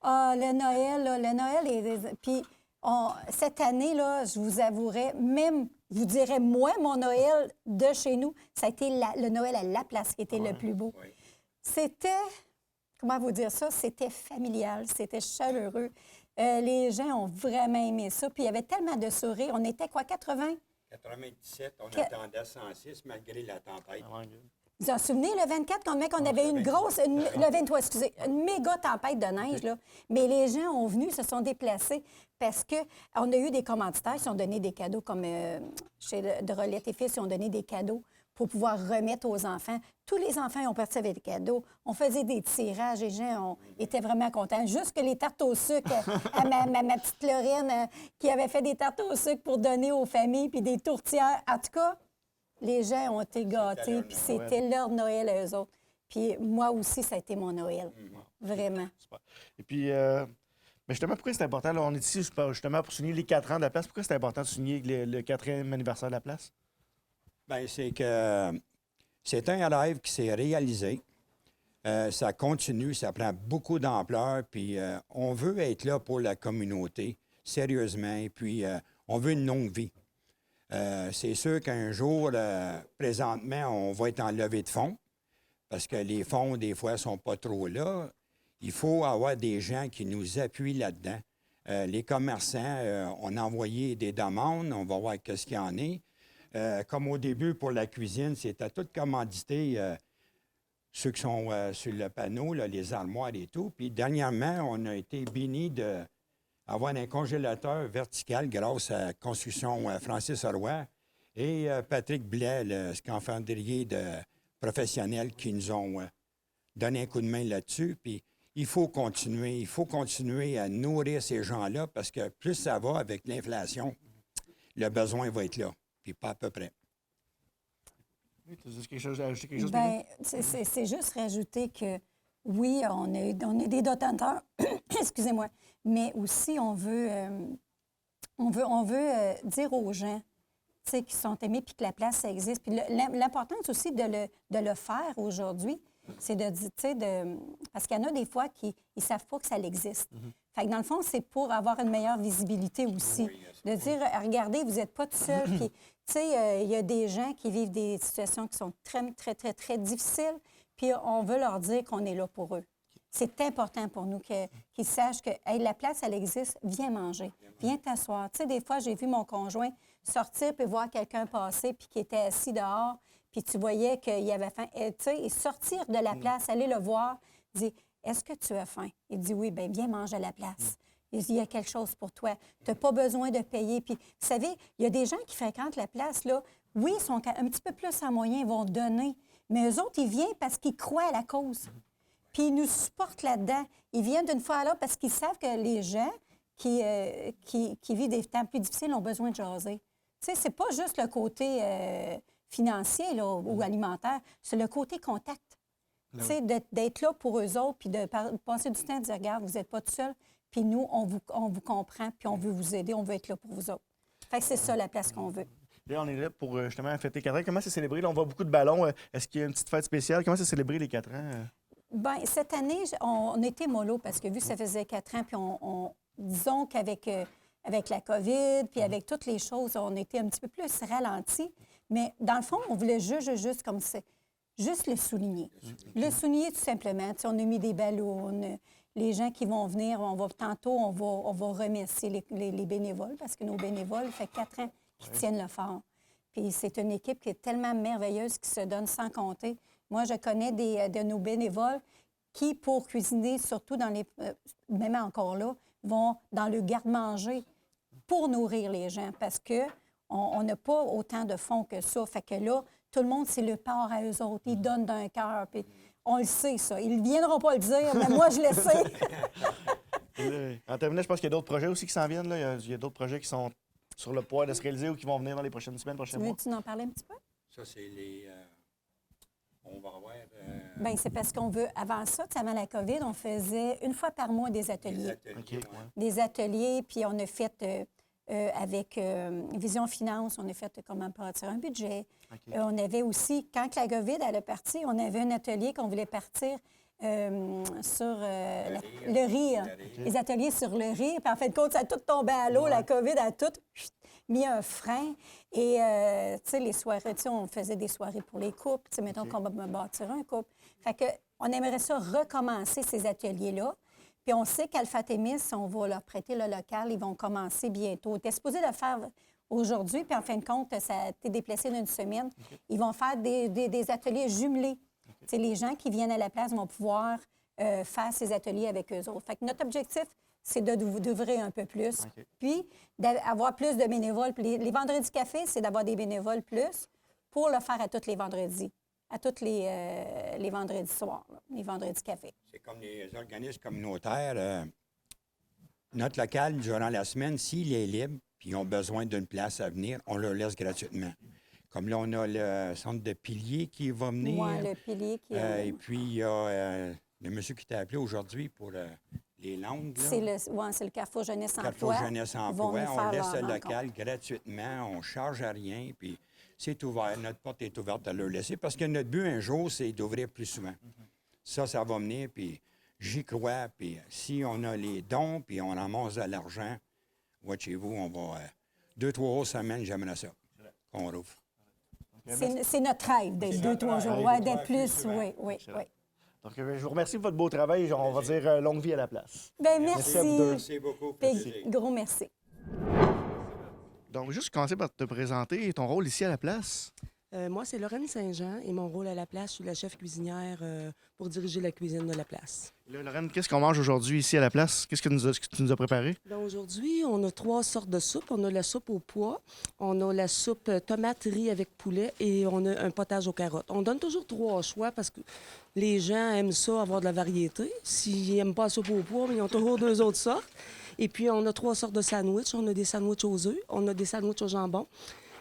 Ah, le Noël, là, le Noël est... Puis cette année, là, je vous avouerai, même, je vous dirais, moi, mon Noël de chez nous, ça a été le Noël à la place qui était le plus beau. Oui. C'était, comment vous dire ça, c'était familial, c'était chaleureux. Les gens ont vraiment aimé ça. Puis il y avait tellement de sourires. On était quoi, 80? 97, on attendait 106 malgré la tempête. Vous vous en souvenez, le 24, qu'on avait une grosse... le 23, excusez, une méga tempête de neige, là. Mais les gens ont venu, se sont déplacés parce qu'on a eu des commanditaires qui ont donné des cadeaux, comme chez de Rolette et Fils, ils ont donné des cadeaux pour pouvoir remettre aux enfants. Tous les enfants ont parti avec des cadeaux. On faisait des tirages, les gens étaient vraiment contents. Juste que les tartes au sucre, à ma petite Lorraine, qui avait fait des tartes au sucre pour donner aux familles, puis des tourtières. En tout cas... Les gens ont été gâtés, puis c'était leur Noël à eux autres. Puis moi aussi, ça a été mon Noël. Vraiment. Super. Et puis, mais justement, pourquoi c'est important? Là, on est ici justement pour souligner les 4 ans de la place. Pourquoi c'est important de souligner le 4e anniversaire de la place? Bien, c'est que c'est un rêve qui s'est réalisé. Ça continue, ça prend beaucoup d'ampleur, puis on veut être là pour la communauté, sérieusement, et puis on veut une longue vie. C'est sûr qu'un jour, présentement, on va être en levée de fonds parce que les fonds, des fois, ne sont pas trop là. Il faut avoir des gens qui nous appuient là-dedans. Les commerçants, on a envoyé des demandes, on va voir ce qu'il y en est. Comme au début, pour la cuisine, c'était tout commandité, ceux qui sont sur le panneau, là, les armoires et tout. Puis dernièrement, on a été bénis d'avoir un congélateur vertical grâce à la construction Francis Roy et Patrick Blais, le scaphandrier professionnel qui nous ont donné un coup de main là-dessus. Puis il faut continuer à nourrir ces gens-là parce que plus ça va avec l'inflation, le besoin va être là, puis pas à peu près. Oui, tu as quelque chose à ajouter? Bien, c'est juste rajouter que oui, on a des donateurs, excusez-moi, mais aussi on veut dire aux gens tu sais, qui sont aimés puis que la place, ça existe. Puis l'importance aussi de le faire aujourd'hui, c'est de dire, tu sais, parce qu'il y en a des fois qui ne savent pas que ça existe. Fait que dans le fond, c'est pour avoir une meilleure visibilité aussi. De dire, regardez, vous n'êtes pas tout seul. Puis, tu sais, il y a des gens qui vivent des situations qui sont très, très, très, très difficiles. Puis on veut leur dire qu'on est là pour eux. C'est important pour nous qu'ils sachent que hey, la place, elle existe, viens manger, viens t'asseoir. Tu sais, des fois, j'ai vu mon conjoint sortir puis voir quelqu'un passer puis qui était assis dehors, puis tu voyais qu'il avait faim. Et, tu sais, sortir de la place, aller le voir, dire « Est-ce que tu as faim? » Il dit « Oui, bien, viens manger à la place. » Il dit « Il y a quelque chose pour toi. Tu n'as pas besoin de payer. » Puis, vous savez, il y a des gens qui fréquentent la place, là. Oui, ils sont un petit peu plus en moyen, ils vont donner. Mais eux autres, ils viennent parce qu'ils croient à la cause. Puis ils nous supportent là-dedans. Ils viennent d'une fois à l'autre parce qu'ils savent que les gens qui vivent des temps plus difficiles ont besoin de jaser. Tu sais, c'est pas juste le côté financier là, ou alimentaire, c'est le côté contact. Tu sais, d'être là pour eux autres, puis de passer du temps à dire, regarde, vous n'êtes pas tout seul, puis nous, on vous comprend, puis on veut vous aider, on veut être là pour vous autres. Fait que c'est ça la place qu'on veut. Là, on est là pour justement fêter 4 ans. Comment c'est célébré? Là, on voit beaucoup de ballons. Est-ce qu'il y a une petite fête spéciale? Comment c'est célébré les 4 ans? Bien, cette année, on était mollo parce que vu que ça faisait 4 ans, puis disons qu'avec avec la COVID, puis avec toutes les choses, on était un petit peu plus ralentis. Mais dans le fond, on voulait juste comme c'est, juste le souligner. Le souligner tout simplement. Tu sais, on a mis des ballons. Les gens qui vont venir, tantôt, on va remercier les bénévoles parce que nos bénévoles, ça fait 4 ans qu'ils tiennent le fort. Puis c'est une équipe qui est tellement merveilleuse, qui se donne sans compter. Moi, je connais de nos bénévoles qui, pour cuisiner, surtout dans les... même encore là, vont dans le garde-manger pour nourrir les gens parce qu'on n'a pas autant de fonds que ça. Fait que là, tout le monde, c'est le part à eux autres. Ils donnent d'un cœur. Puis on le sait, ça. Ils ne viendront pas le dire, mais moi, je le sais. En terminant, je pense qu'il y a d'autres projets aussi qui s'en viennent. Là. Il y a d'autres projets qui sont sur le point de se réaliser ou qui vont venir dans les prochaines semaines, prochains mois. Tu en parler un petit peu? Ça, c'est les... on va avoir... Bien, c'est parce qu'on veut... Avant ça, avant la COVID, on faisait une fois par mois des ateliers. Des ateliers, puis on a fait... avec Vision Finance, on a fait comment bâtir un budget. On avait aussi, quand la COVID elle est partie, on avait un atelier qu'on voulait partir sur le rire. Les ateliers sur le rire. Puis en fait, compte, ça a tout tombé à l'eau. La COVID a tout mis un frein. Et, tu sais, les soirées, tu sais, on faisait des soirées pour les couples. Tu sais, mettons qu'on va bâtir un couple. Fait que on aimerait ça recommencer ces ateliers-là. Puis on sait qu'Alpha Thémis, on va leur prêter le local, ils vont commencer bientôt. T'es supposé le faire aujourd'hui, puis en fin de compte, ça a été déplacé d'une semaine. Ils vont faire des ateliers jumelés. C'est les gens qui viennent à la place vont pouvoir faire ces ateliers avec eux autres. Fait que notre objectif, c'est d'ouvrir un peu plus, puis d'avoir plus de bénévoles. Puis les vendredis café, c'est d'avoir des bénévoles plus pour le faire à tous les vendredis. À tous les vendredis soirs, là, les vendredis café. C'est comme les organismes communautaires. Notre local, durant la semaine, s'il est libre puis ils ont besoin d'une place à venir, on le laisse gratuitement. Comme là, on a le centre de pilier qui va venir. Oui, le pilier qui et puis, il y a le monsieur qui t'a appelé aujourd'hui pour les langues. C'est le Carrefour Jeunesse Emploi. Carrefour Jeunesse Emploi. On laisse le local gratuitement, on ne charge à rien, puis... C'est ouvert. Notre porte est ouverte à leur laisser parce que notre but un jour, c'est d'ouvrir plus souvent. Ça va venir, puis j'y crois. Puis si on a les dons, puis on ramasse de l'argent, watchez-vous, on va... 2-3 semaines, j'aimerais ça, qu'on rouvre. C'est notre rêve d'être 2-3 jours. Ouais, d'être plus, oui. Donc, je vous remercie pour votre beau travail. On va dire longue vie à la place. Bien, merci. Merci beaucoup. Gros merci. Donc, juste commencer par te présenter et ton rôle ici à la place. Moi, c'est Lorraine Saint-Jean et mon rôle à la place, je suis la chef cuisinière pour diriger la cuisine de la place. Là, Lorraine, qu'est-ce qu'on mange aujourd'hui ici à la place? Qu'est-ce que tu nous as préparé? Aujourd'hui, on a 3 sortes de soupes. On a la soupe au pois, on a la soupe tomate riz avec poulet et on a un potage aux carottes. On donne toujours 3 choix parce que les gens aiment ça, avoir de la variété. S'ils n'aiment pas la soupe au pois, ils ont toujours 2 autres sortes. Et puis, on a 3 sortes de sandwichs. On a des sandwichs aux œufs, on a des sandwichs au jambon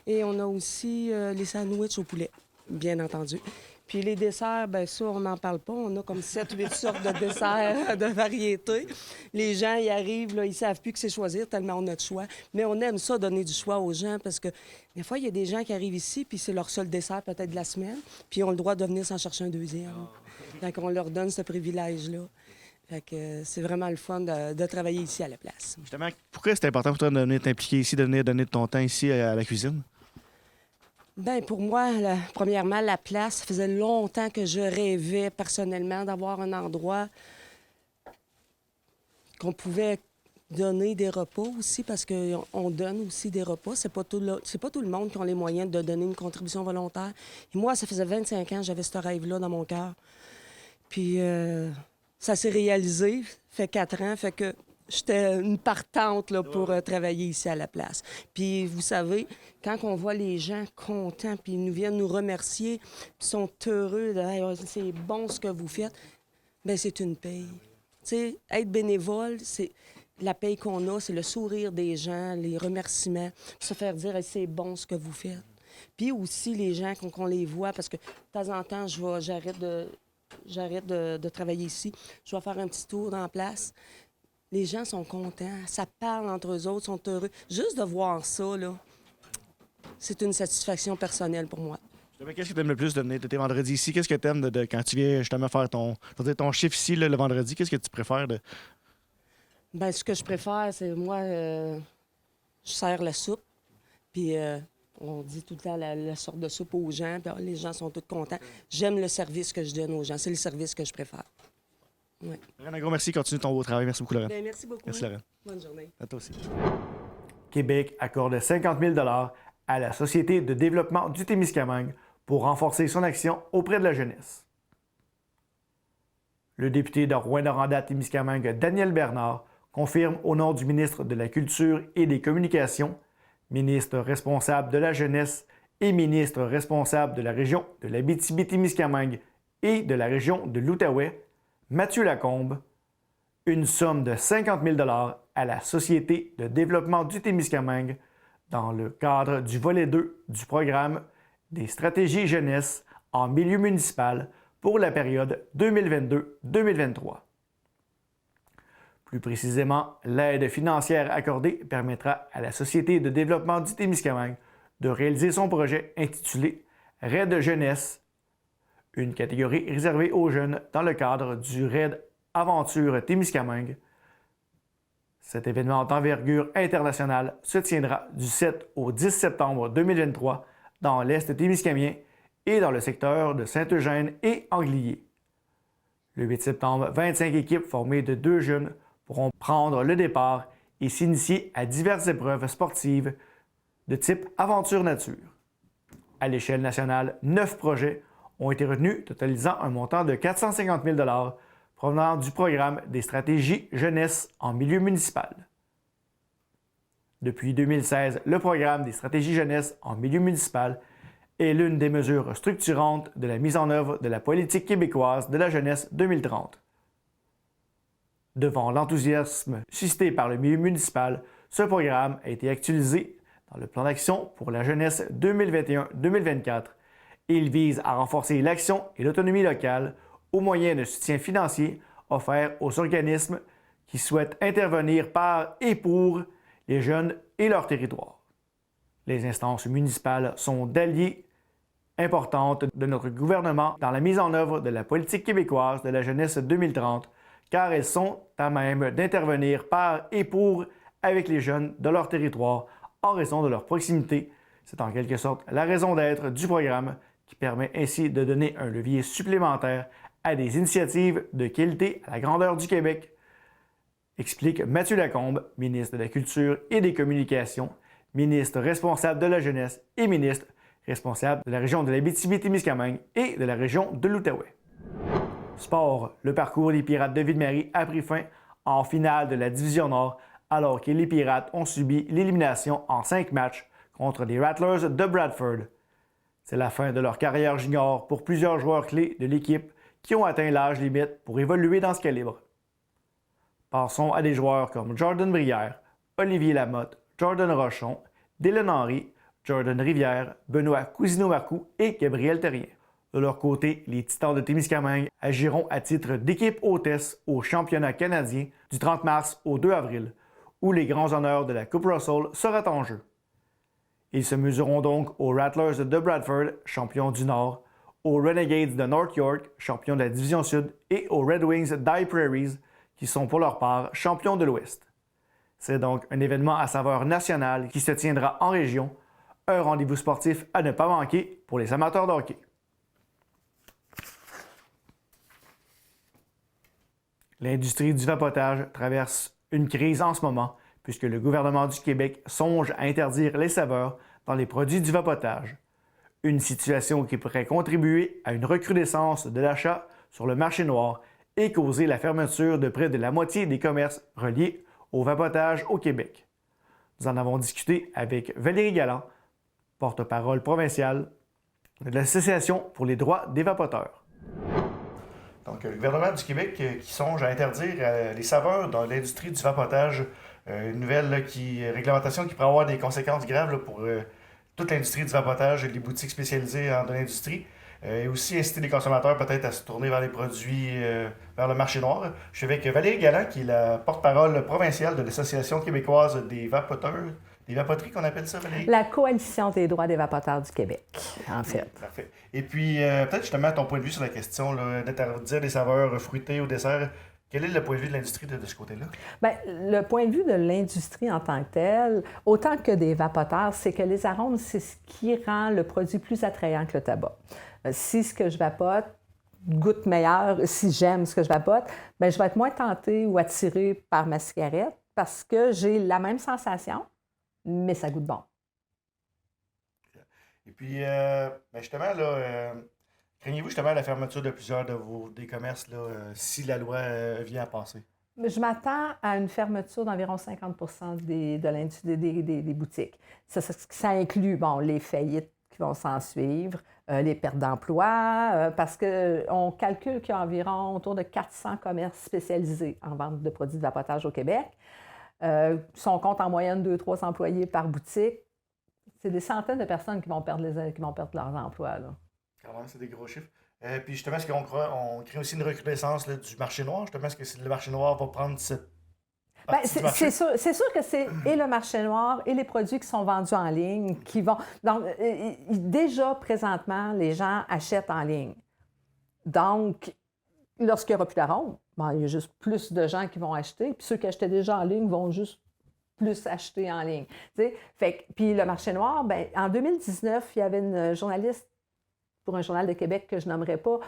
et on a aussi les sandwichs au poulet, bien entendu. Puis les desserts, bien ça, on n'en parle pas. On a comme 7-8 sortes de desserts de variétés. Les gens, ils arrivent, là, ils ne savent plus que c'est choisir tellement on a de choix. Mais on aime ça, donner du choix aux gens, parce que des fois, il y a des gens qui arrivent ici, puis c'est leur seul dessert peut-être de la semaine, puis ils ont le droit de venir s'en chercher un deuxième. Donc, on leur donne ce privilège-là. Fait que c'est vraiment le fun de travailler ici à la place. Justement, pourquoi c'est important pour toi de venir t'impliquer ici, de venir donner de ton temps ici à la cuisine? Bien, pour moi, premièrement, la place, ça faisait longtemps que je rêvais personnellement d'avoir un endroit qu'on pouvait donner des repas aussi, parce qu'on donne aussi des repas. C'est pas tout le monde qui a les moyens de donner une contribution volontaire. Et moi, ça faisait 25 ans que j'avais ce rêve-là dans mon cœur. Puis ça s'est réalisé, fait 4 ans, fait que j'étais une partante là, pour travailler ici à la place. Puis, vous savez, quand on voit les gens contents, puis ils nous viennent nous remercier, puis sont heureux, de hey, c'est bon ce que vous faites, bien, c'est une paye. Tu sais, être bénévole, c'est la paye qu'on a, c'est le sourire des gens, les remerciements, puis se faire dire hey, c'est bon ce que vous faites. Puis aussi, les gens, qu'on les voit, parce que de temps en temps, j'arrête de travailler ici, je vais faire un petit tour dans la place. Les gens sont contents, ça parle entre eux autres, sont heureux. Juste de voir ça, là, c'est une satisfaction personnelle pour moi. Qu'est-ce que tu aimes le plus de venir de tes vendredis ici? Qu'est-ce que tu aimes quand tu viens justement faire ton chiffre ici là, le vendredi? Qu'est-ce que tu préfères? Bien, ce que je préfère, c'est moi, je sers la soupe, puis on dit tout le temps la sorte de soupe aux gens, puis les gens sont tous contents. J'aime le service que je donne aux gens, c'est le service que je préfère. Ouais. Lorraine, un gros merci. Continue ton beau travail. Merci beaucoup, Lorraine. Bien, merci beaucoup. Merci, Lorraine. Bonne journée. À toi aussi. Québec accorde 50 000 $ à la Société de développement du Témiscamingue pour renforcer son action auprès de la jeunesse. Le député de Rouyn-Noranda-Témiscamingue, Daniel Bernard, confirme au nom du ministre de la Culture et des Communications, ministre responsable de la jeunesse et ministre responsable de la région de l'Abitibi-Témiscamingue et de la région de l'Outaouais, Mathieu Lacombe, une somme de 50 000 $ à la Société de développement du Témiscamingue dans le cadre du volet 2 du programme des stratégies jeunesse en milieu municipal pour la période 2022-2023. Plus précisément, l'aide financière accordée permettra à la Société de développement du Témiscamingue de réaliser son projet intitulé « Raid Jeunesse », une catégorie réservée aux jeunes dans le cadre du Raid Aventure Témiscamingue. Cet événement d'envergure internationale se tiendra du 7 au 10 septembre 2023 dans l'Est témiscamien et dans le secteur de Saint-Eugène et Anglier. Le 8 septembre, 25 équipes formées de 2 jeunes pourront prendre le départ et s'initier à diverses épreuves sportives de type aventure nature. À l'échelle nationale, 9 projets ont été retenus, totalisant un montant de 450 000 $ provenant du programme des stratégies jeunesse en milieu municipal. Depuis 2016, le programme des stratégies jeunesse en milieu municipal est l'une des mesures structurantes de la mise en œuvre de la politique québécoise de la jeunesse 2030. Devant l'enthousiasme suscité par le milieu municipal, ce programme a été actualisé dans le plan d'action pour la jeunesse 2021-2024 et il vise à renforcer l'action et l'autonomie locale au moyen de soutien financier offert aux organismes qui souhaitent intervenir par et pour les jeunes et leur territoire. Les instances municipales sont d'alliés importantes de notre gouvernement dans la mise en œuvre de la politique québécoise de la jeunesse 2030, car elles sont à même d'intervenir par et pour avec les jeunes de leur territoire en raison de leur proximité. C'est en quelque sorte la raison d'être du programme qui permet ainsi de donner un levier supplémentaire à des initiatives de qualité à la grandeur du Québec, explique Mathieu Lacombe, ministre de la Culture et des Communications, ministre responsable de la jeunesse et ministre responsable de la région de l'Abitibi-Témiscamingue et de la région de l'Outaouais. Sport, le parcours des Pirates de Ville-Marie a pris fin en finale de la Division Nord alors que les Pirates ont subi l'élimination en 5 matchs contre les Rattlers de Bradford. C'est la fin de leur carrière junior pour plusieurs joueurs clés de l'équipe qui ont atteint l'âge limite pour évoluer dans ce calibre. Passons à des joueurs comme Jordan Brière, Olivier Lamotte, Jordan Rochon, Dylan Henry, Jordan Rivière, Benoît Cousineau-Marcoux et Gabriel Terrien. De leur côté, les Titans de Témiscamingue agiront à titre d'équipe hôtesse au championnat canadien du 30 mars au 2 avril, où les grands honneurs de la Coupe Russell seraient en jeu. Ils se mesureront donc aux Rattlers de Bradford, champions du Nord, aux Renegades de North York, champions de la Division Sud, et aux Red Wings d'High Prairies, qui sont pour leur part champions de l'Ouest. C'est donc un événement à saveur nationale qui se tiendra en région, un rendez-vous sportif à ne pas manquer pour les amateurs de hockey. L'industrie du vapotage traverse une crise en ce moment, puisque le gouvernement du Québec songe à interdire les saveurs dans les produits du vapotage. Une situation qui pourrait contribuer à une recrudescence de l'achat sur le marché noir et causer la fermeture de près de la moitié des commerces reliés au vapotage au Québec. Nous en avons discuté avec Valérie Galland, porte-parole provinciale de l'Association pour les droits des vapoteurs. Donc, le gouvernement du Québec qui songe à interdire les saveurs dans l'industrie du vapotage. Une nouvelle réglementation qui pourrait avoir des conséquences graves pour toute l'industrie du vapotage et les boutiques spécialisées dans l'industrie. Et aussi inciter les consommateurs peut-être à se tourner vers les produits, vers le marché noir. Je suis avec Valérie Galland, qui est la porte-parole provinciale de l'Association québécoise des vapoteurs. Des vapoteries qu'on appelle ça, Valérie? La Coalition des droits des vapoteurs du Québec, en fait. Parfait. Et puis, peut-être justement ton point de vue sur la question d'interdire des saveurs fruitées au dessert. Quel est le point de vue de l'industrie de ce côté-là? Bien, le point de vue de l'industrie en tant que telle, autant que des vapoteurs, c'est que les arômes, c'est ce qui rend le produit plus attrayant que le tabac. Si ce que je vapote goûte meilleur, si j'aime ce que je vapote, bien, je vais être moins tentée ou attirée par ma cigarette parce que j'ai la même sensation, mais ça goûte bon. Et puis, justement, là, craignez-vous justement la fermeture de plusieurs des commerces là, si la loi vient à passer? Je m'attends à une fermeture d'environ 50 de l'industrie des boutiques. Ça inclut les faillites qui vont s'en suivre, les pertes d'emploi, parce qu'on calcule qu'il y a environ autour de 400 commerces spécialisés en vente de produits de vapotage au Québec. Si on compte en moyenne 2-3 employés par boutique, c'est des centaines de personnes qui vont perdre leurs emplois. Là. Quand même, c'est des gros chiffres. Puis justement, est-ce qu'on crée aussi une recrudescence là, du marché noir? Justement, est-ce que le marché noir va prendre cette partie du marché? C'est sûr que c'est et le marché noir et les produits qui sont vendus en ligne qui vont... Donc, déjà, présentement, les gens achètent en ligne. Donc, lorsqu'il n'y aura plus d'arôme, il y a juste plus de gens qui vont acheter. Puis ceux qui achetaient déjà en ligne vont juste plus acheter en ligne. Puis le marché noir, en 2019, il y avait une journaliste pour un journal de Québec que je nommerai pas,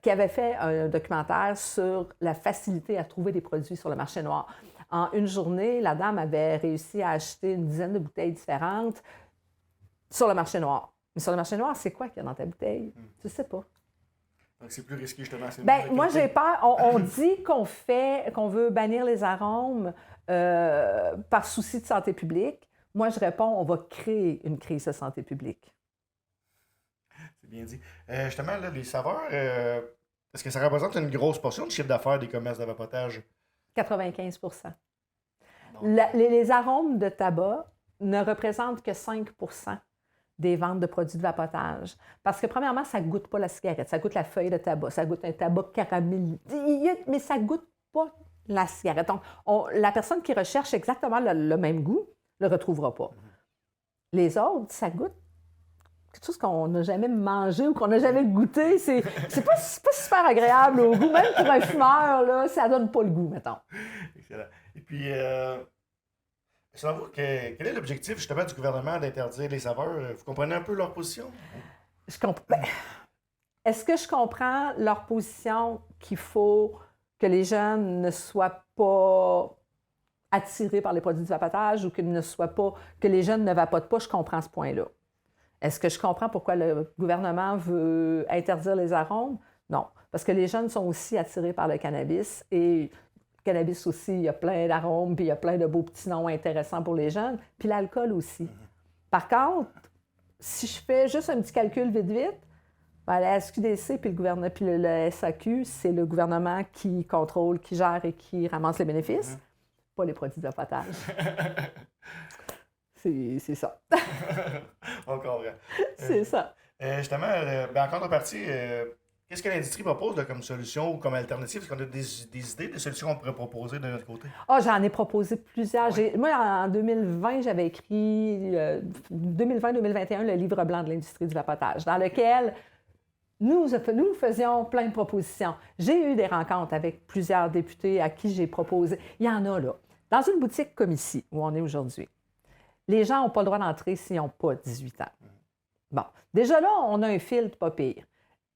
qui avait fait un documentaire sur la facilité à trouver des produits sur le marché noir. En une journée, la dame avait réussi à acheter une dizaine de bouteilles différentes sur le marché noir. Mais sur le marché noir, c'est quoi qu'il y a dans ta bouteille? Tu ne sais pas. Donc, c'est plus risqué, justement. Moi, j'ai peur. On dit qu'on veut bannir les arômes par souci de santé publique. Moi, je réponds, on va créer une crise de santé publique. C'est bien dit. Justement, là, les saveurs, est-ce que ça représente une grosse portion du chiffre d'affaires des commerces de vapotage? 95 Les arômes de tabac ne représentent que 5 des ventes de produits de vapotage. Parce que, premièrement, ça ne goûte pas la cigarette, ça goûte la feuille de tabac, ça goûte un tabac caramélisé, mais ça ne goûte pas la cigarette. Donc, la personne qui recherche exactement le même goût ne le retrouvera pas. Les autres, ça goûte quelque chose qu'on n'a jamais mangé ou qu'on n'a jamais goûté. C'est pas super agréable au goût. Même pour un fumeur, là, ça donne pas le goût, mettons. Excellent. Et puis, selon vous, quel est l'objectif justement du gouvernement d'interdire les saveurs? Vous comprenez un peu leur position? Est-ce que je comprends leur position qu'il faut que les jeunes ne soient pas attirés par les produits de vapotage ou que les jeunes ne vapotent pas? Je comprends ce point-là. Est-ce que je comprends pourquoi le gouvernement veut interdire les arômes? Non, parce que les jeunes sont aussi attirés par le cannabis et le cannabis aussi, il y a plein d'arômes puis il y a plein de beaux petits noms intéressants pour les jeunes, puis l'alcool aussi. Par contre, si je fais juste un petit calcul vite, la SQDC puis le SAQ, c'est le gouvernement qui contrôle, qui gère et qui ramasse les bénéfices, pas les produits de vapotage. C'est ça. On comprend. C'est ça. Justement, en contrepartie, qu'est-ce que l'industrie propose là, comme solution ou comme alternative? Est-ce qu'on a des idées, des solutions qu'on pourrait proposer de notre côté? Ah, j'en ai proposé plusieurs. Oui. Moi, en 2020, j'avais écrit 2020-2021 le livre blanc de l'industrie du vapotage, dans lequel nous faisions plein de propositions. J'ai eu des rencontres avec plusieurs députés à qui j'ai proposé. Il y en a là. Dans une boutique comme ici, où on est aujourd'hui, les gens n'ont pas le droit d'entrer s'ils n'ont pas 18 ans. Bon, déjà là, on a un filtre pas pire.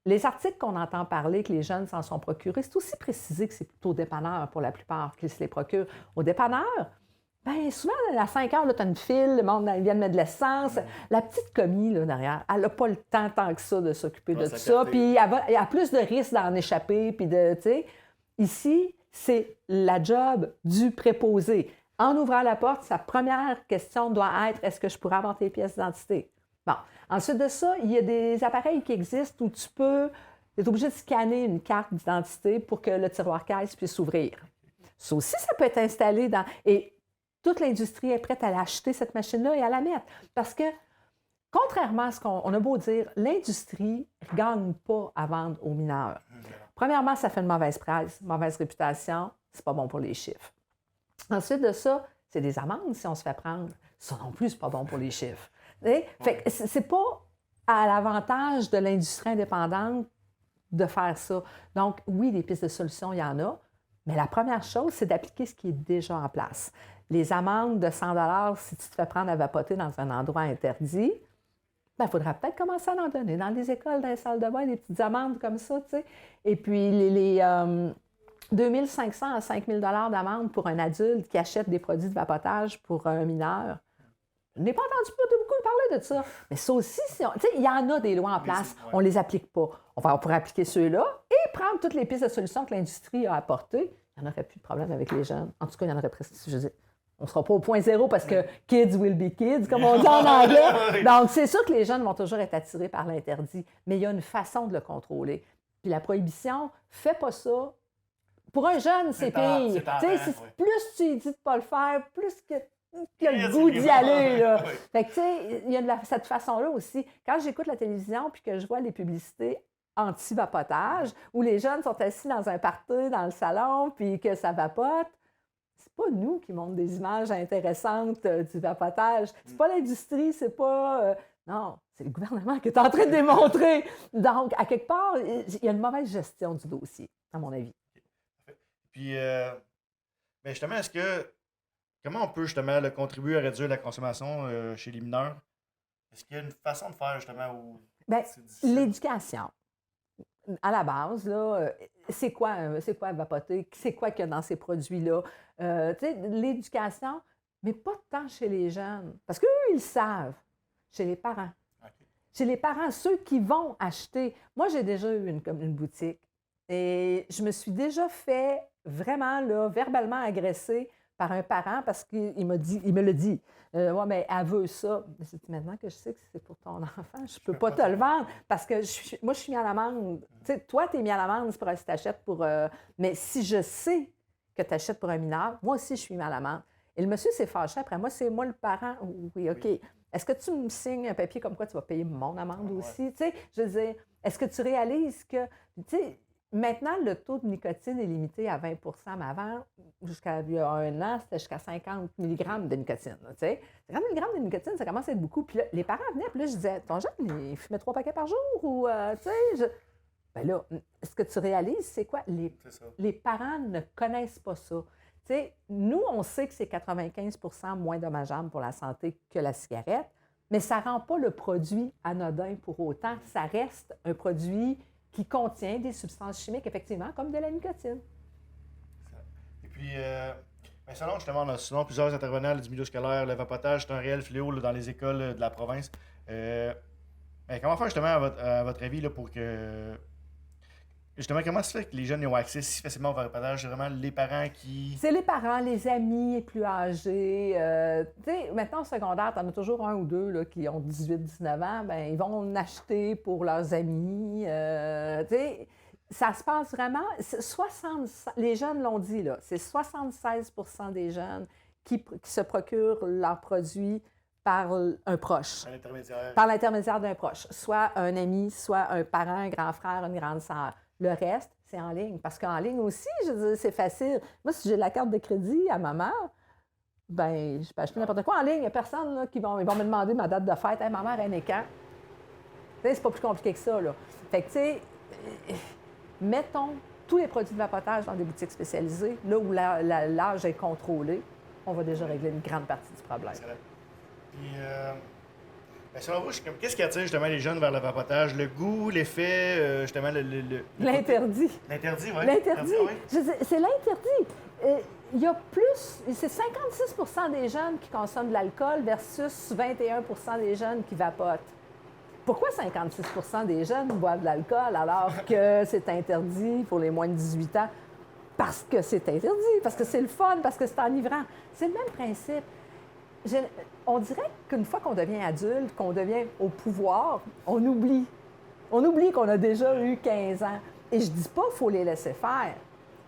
Les articles qu'on entend parler, que les jeunes s'en sont procurés, c'est aussi précisé que c'est plutôt au dépanneur pour la plupart qui se les procurent. Au dépanneur, bien souvent, à 5 heures, tu as une file, le monde vient de mettre de l'essence. La petite commis là, derrière, elle n'a pas le temps tant que ça de s'occuper de tout ça. Puis elle a plus de risques d'en échapper. Puis de, tu sais, ici, c'est la job du préposé. En ouvrant la porte, sa première question doit être « Est-ce que je pourrais avoir tes pièces d'identité? » Bon. Ensuite de ça, il y a des appareils qui existent où tu es obligé de scanner une carte d'identité pour que le tiroir caisse puisse s'ouvrir. Ça aussi, ça peut être installé dans... Et toute l'industrie est prête à l'acheter, cette machine-là, et à la mettre. Parce que, contrairement à ce qu'on a beau dire, l'industrie ne gagne pas à vendre aux mineurs. Premièrement, ça fait une mauvaise presse, mauvaise réputation, c'est pas bon pour les chiffres. Ensuite de ça, c'est des amendes si on se fait prendre. Ça non plus, c'est pas bon pour les chiffres. Fait que c'est pas à l'avantage de l'industrie indépendante de faire ça. Donc, oui, des pistes de solutions, il y en a, mais la première chose, c'est d'appliquer ce qui est déjà en place. Les amendes de 100 $ si tu te fais prendre à vapoter dans un endroit interdit, il faudra peut-être commencer à en donner. Dans les écoles, dans les salles de bain, des petites amendes comme ça, tu sais. Et puis, les 2 500 à 5 000 $ d'amende pour un adulte qui achète des produits de vapotage pour un mineur. Je n'ai pas entendu beaucoup parler de ça. Mais ça aussi, il y en a des lois en place. On ne les applique pas. On pourrait appliquer ceux-là et prendre toutes les pistes de solutions que l'industrie a apportées. Il n'y en aurait plus de problème avec les jeunes. En tout cas, il y en aurait presque. Je veux dire, on ne sera pas au point zéro parce que kids will be kids, comme on dit en anglais. Donc, c'est sûr que les jeunes vont toujours être attirés par l'interdit. Mais il y a une façon de le contrôler. Puis la prohibition, fais pas ça. Pour un jeune, c'est pire. Plus tu lui dis de ne pas le faire, plus qu'il a le goût d'y aller. Là. Fait que, tu sais, il y a cette façon-là aussi. Quand j'écoute la télévision puis que je vois les publicités anti-vapotage, où les jeunes sont assis dans un party dans le salon puis que ça vapote, c'est pas nous qui montrent des images intéressantes du vapotage. C'est pas l'industrie, c'est pas... non, c'est le gouvernement qui est en train de démontrer. Donc, à quelque part, il y a une mauvaise gestion du dossier, à mon avis. Puis, justement, comment on peut justement contribuer à réduire la consommation chez les mineurs? Est-ce qu'il y a une façon de faire justement où l'éducation. À la base, là, c'est quoi vapoter? C'est quoi qu'il y a dans ces produits-là? L'éducation, mais pas tant chez les jeunes. Parce qu'eux, ils le savent. Chez les parents. Okay. Chez les parents, ceux qui vont acheter. Moi, j'ai déjà eu une boutique et je me suis déjà fait vraiment là, verbalement agresser par un parent parce qu'il me le dit. Ouais, mais elle veut ça. J'ai dit, maintenant que je sais que c'est pour ton enfant, je ne peux pas te le vendre parce que moi, je suis mis à l'amende. Tu sais, toi, tu es mis à l'amende pour si tu achètes pour. Mais si je sais que tu achètes pour un mineur, moi aussi, je suis mis à l'amende. Et le monsieur s'est fâché après. Moi, c'est moi le parent. Oui, OK. Est-ce que tu me signes un papier comme quoi tu vas payer mon amende aussi? Tu sais, je veux dire, est-ce que tu réalises que. Tu sais, maintenant, le taux de nicotine est limité à 20 % mais avant, jusqu'à il y a un an, c'était jusqu'à 50 mg de nicotine. Tu sais. 50 mg de nicotine, ça commence à être beaucoup. Puis là, les parents venaient, puis là, je disais, ton jeune, il fumait 3 paquets par jour ou, tu sais, ben là, est-ce que tu réalises, c'est quoi? Les parents ne connaissent pas ça. Tu sais, nous, on sait que c'est 95 % moins dommageable pour la santé que la cigarette, mais ça ne rend pas le produit anodin pour autant. Ça reste un produit qui contient des substances chimiques, effectivement, comme de la nicotine. Et puis, selon plusieurs intervenants du milieu scolaire, le vapotage, c'est un réel fléau là, dans les écoles de la province. Comment faire justement, à votre avis, là, pour que... Justement, comment se fait que les jeunes ont accès si facilement au vapotage? C'est vraiment les parents qui... C'est les parents, les amis plus âgés. Tu sais, maintenant, au secondaire, tu en as toujours un ou deux là, qui ont 18-19 ans. Bien, ils vont en acheter pour leurs amis. Tu sais, ça se passe vraiment... les jeunes l'ont dit, là. C'est 76 % des jeunes qui se procurent leurs produits par un proche, À l'intermédiaire. par l'intermédiaire d'un proche, soit un ami, soit un parent, un grand frère, une grande sœur. Le reste, c'est en ligne. Parce qu'en ligne aussi, je veux dire, c'est facile. Moi, si j'ai la carte de crédit à ma mère, ben, je peux acheter n'importe quoi en ligne. Il n'y a personne là, ils vont me demander ma date de fête. Hey, ma mère, elle est quand? Tu sais, c'est pas plus compliqué que ça, là. Fait que, tu sais, mettons tous les produits de vapotage dans des boutiques spécialisées, là où l'âge est contrôlé, on va déjà régler une grande partie du problème. Excellent. Puis, ben, selon vous, qu'est-ce qui attire justement les jeunes vers le vapotage? Le goût, l'effet, justement, L'interdit. L'interdit, oui. L'interdit. oui. C'est l'interdit. Il y a plus, c'est 56 des jeunes qui consomment de l'alcool versus 21 des jeunes qui vapotent. Pourquoi 56 des jeunes boivent de l'alcool alors que c'est interdit pour les moins de 18 ans? Parce que c'est interdit, parce que c'est le fun, parce que c'est enivrant. C'est le même principe. On dirait qu'une fois qu'on devient adulte, qu'on devient au pouvoir, on oublie. On oublie qu'on a déjà eu 15 ans. Et je dis pas qu'il faut les laisser faire.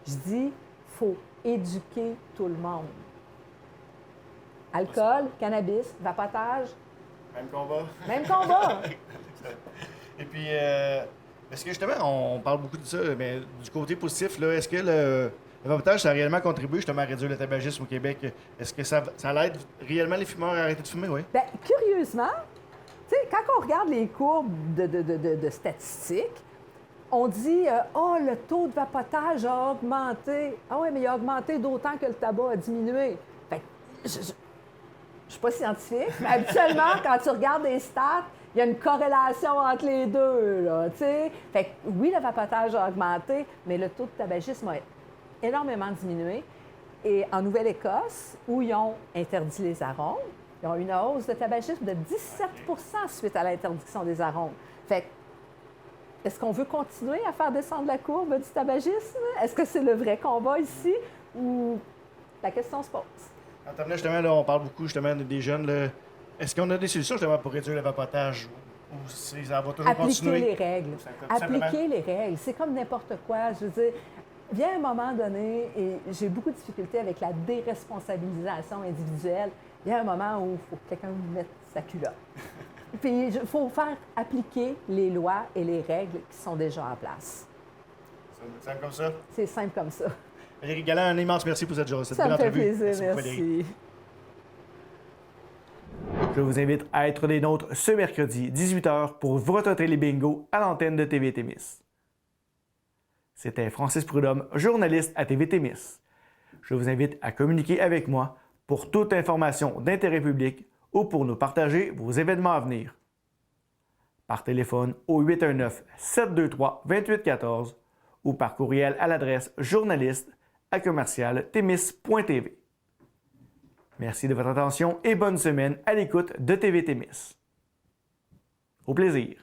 Je dis qu'il faut éduquer tout le monde. Alcool, cannabis, vapotage. Même combat. Même combat. Et puis, est-ce que justement, on parle beaucoup de ça, mais du côté positif, là, est-ce que le vapotage, ça a réellement contribué justement à réduire le tabagisme au Québec? Est-ce que ça aide réellement les fumeurs à arrêter de fumer? Oui. Bien, curieusement, tu sais, quand on regarde les courbes de statistiques, on dit le taux de vapotage a augmenté. Ah oui, mais il a augmenté d'autant que le tabac a diminué. Fait que je suis pas scientifique, mais habituellement, quand tu regardes les stats, il y a une corrélation entre les deux, là, tu sais. Fait que oui, le vapotage a augmenté, mais le taux de tabagisme a énormément diminué. Et en Nouvelle-Écosse, où ils ont interdit les arômes, ils ont eu une hausse de tabagisme de 17 suite à l'interdiction des arômes. Fait que, est-ce qu'on veut continuer à faire descendre la courbe du tabagisme? Est-ce que c'est le vrai combat ici? Ou la question se pose? En terminant, justement, là, on parle beaucoup justement des jeunes. Là. Est-ce qu'on a des solutions justement pour réduire le vapotage? Ou ça va toujours continuer? Appliquer les règles. Appliquer les règles. C'est comme n'importe quoi. Je veux dire, vient un moment donné, et j'ai beaucoup de difficultés avec la déresponsabilisation individuelle, il y a un moment où il faut que quelqu'un mette sa culotte. Puis il faut faire appliquer les lois et les règles qui sont déjà en place. C'est simple comme ça? C'est simple comme ça. Valérie Galland, un immense merci pour cette belle entrevue. Ça me fait plaisir, beaucoup, merci. Je vous invite à être des nôtres ce mercredi, 18h, pour votre télé bingo à l'antenne de TV Témis. C'était Francis Prudhomme, journaliste à TV Témis. Je vous invite à communiquer avec moi pour toute information d'intérêt public ou pour nous partager vos événements à venir. Par téléphone au 819-723-2814 ou par courriel à l'adresse journaliste@témis.tv. Merci de votre attention et bonne semaine à l'écoute de TV Témis. Au plaisir.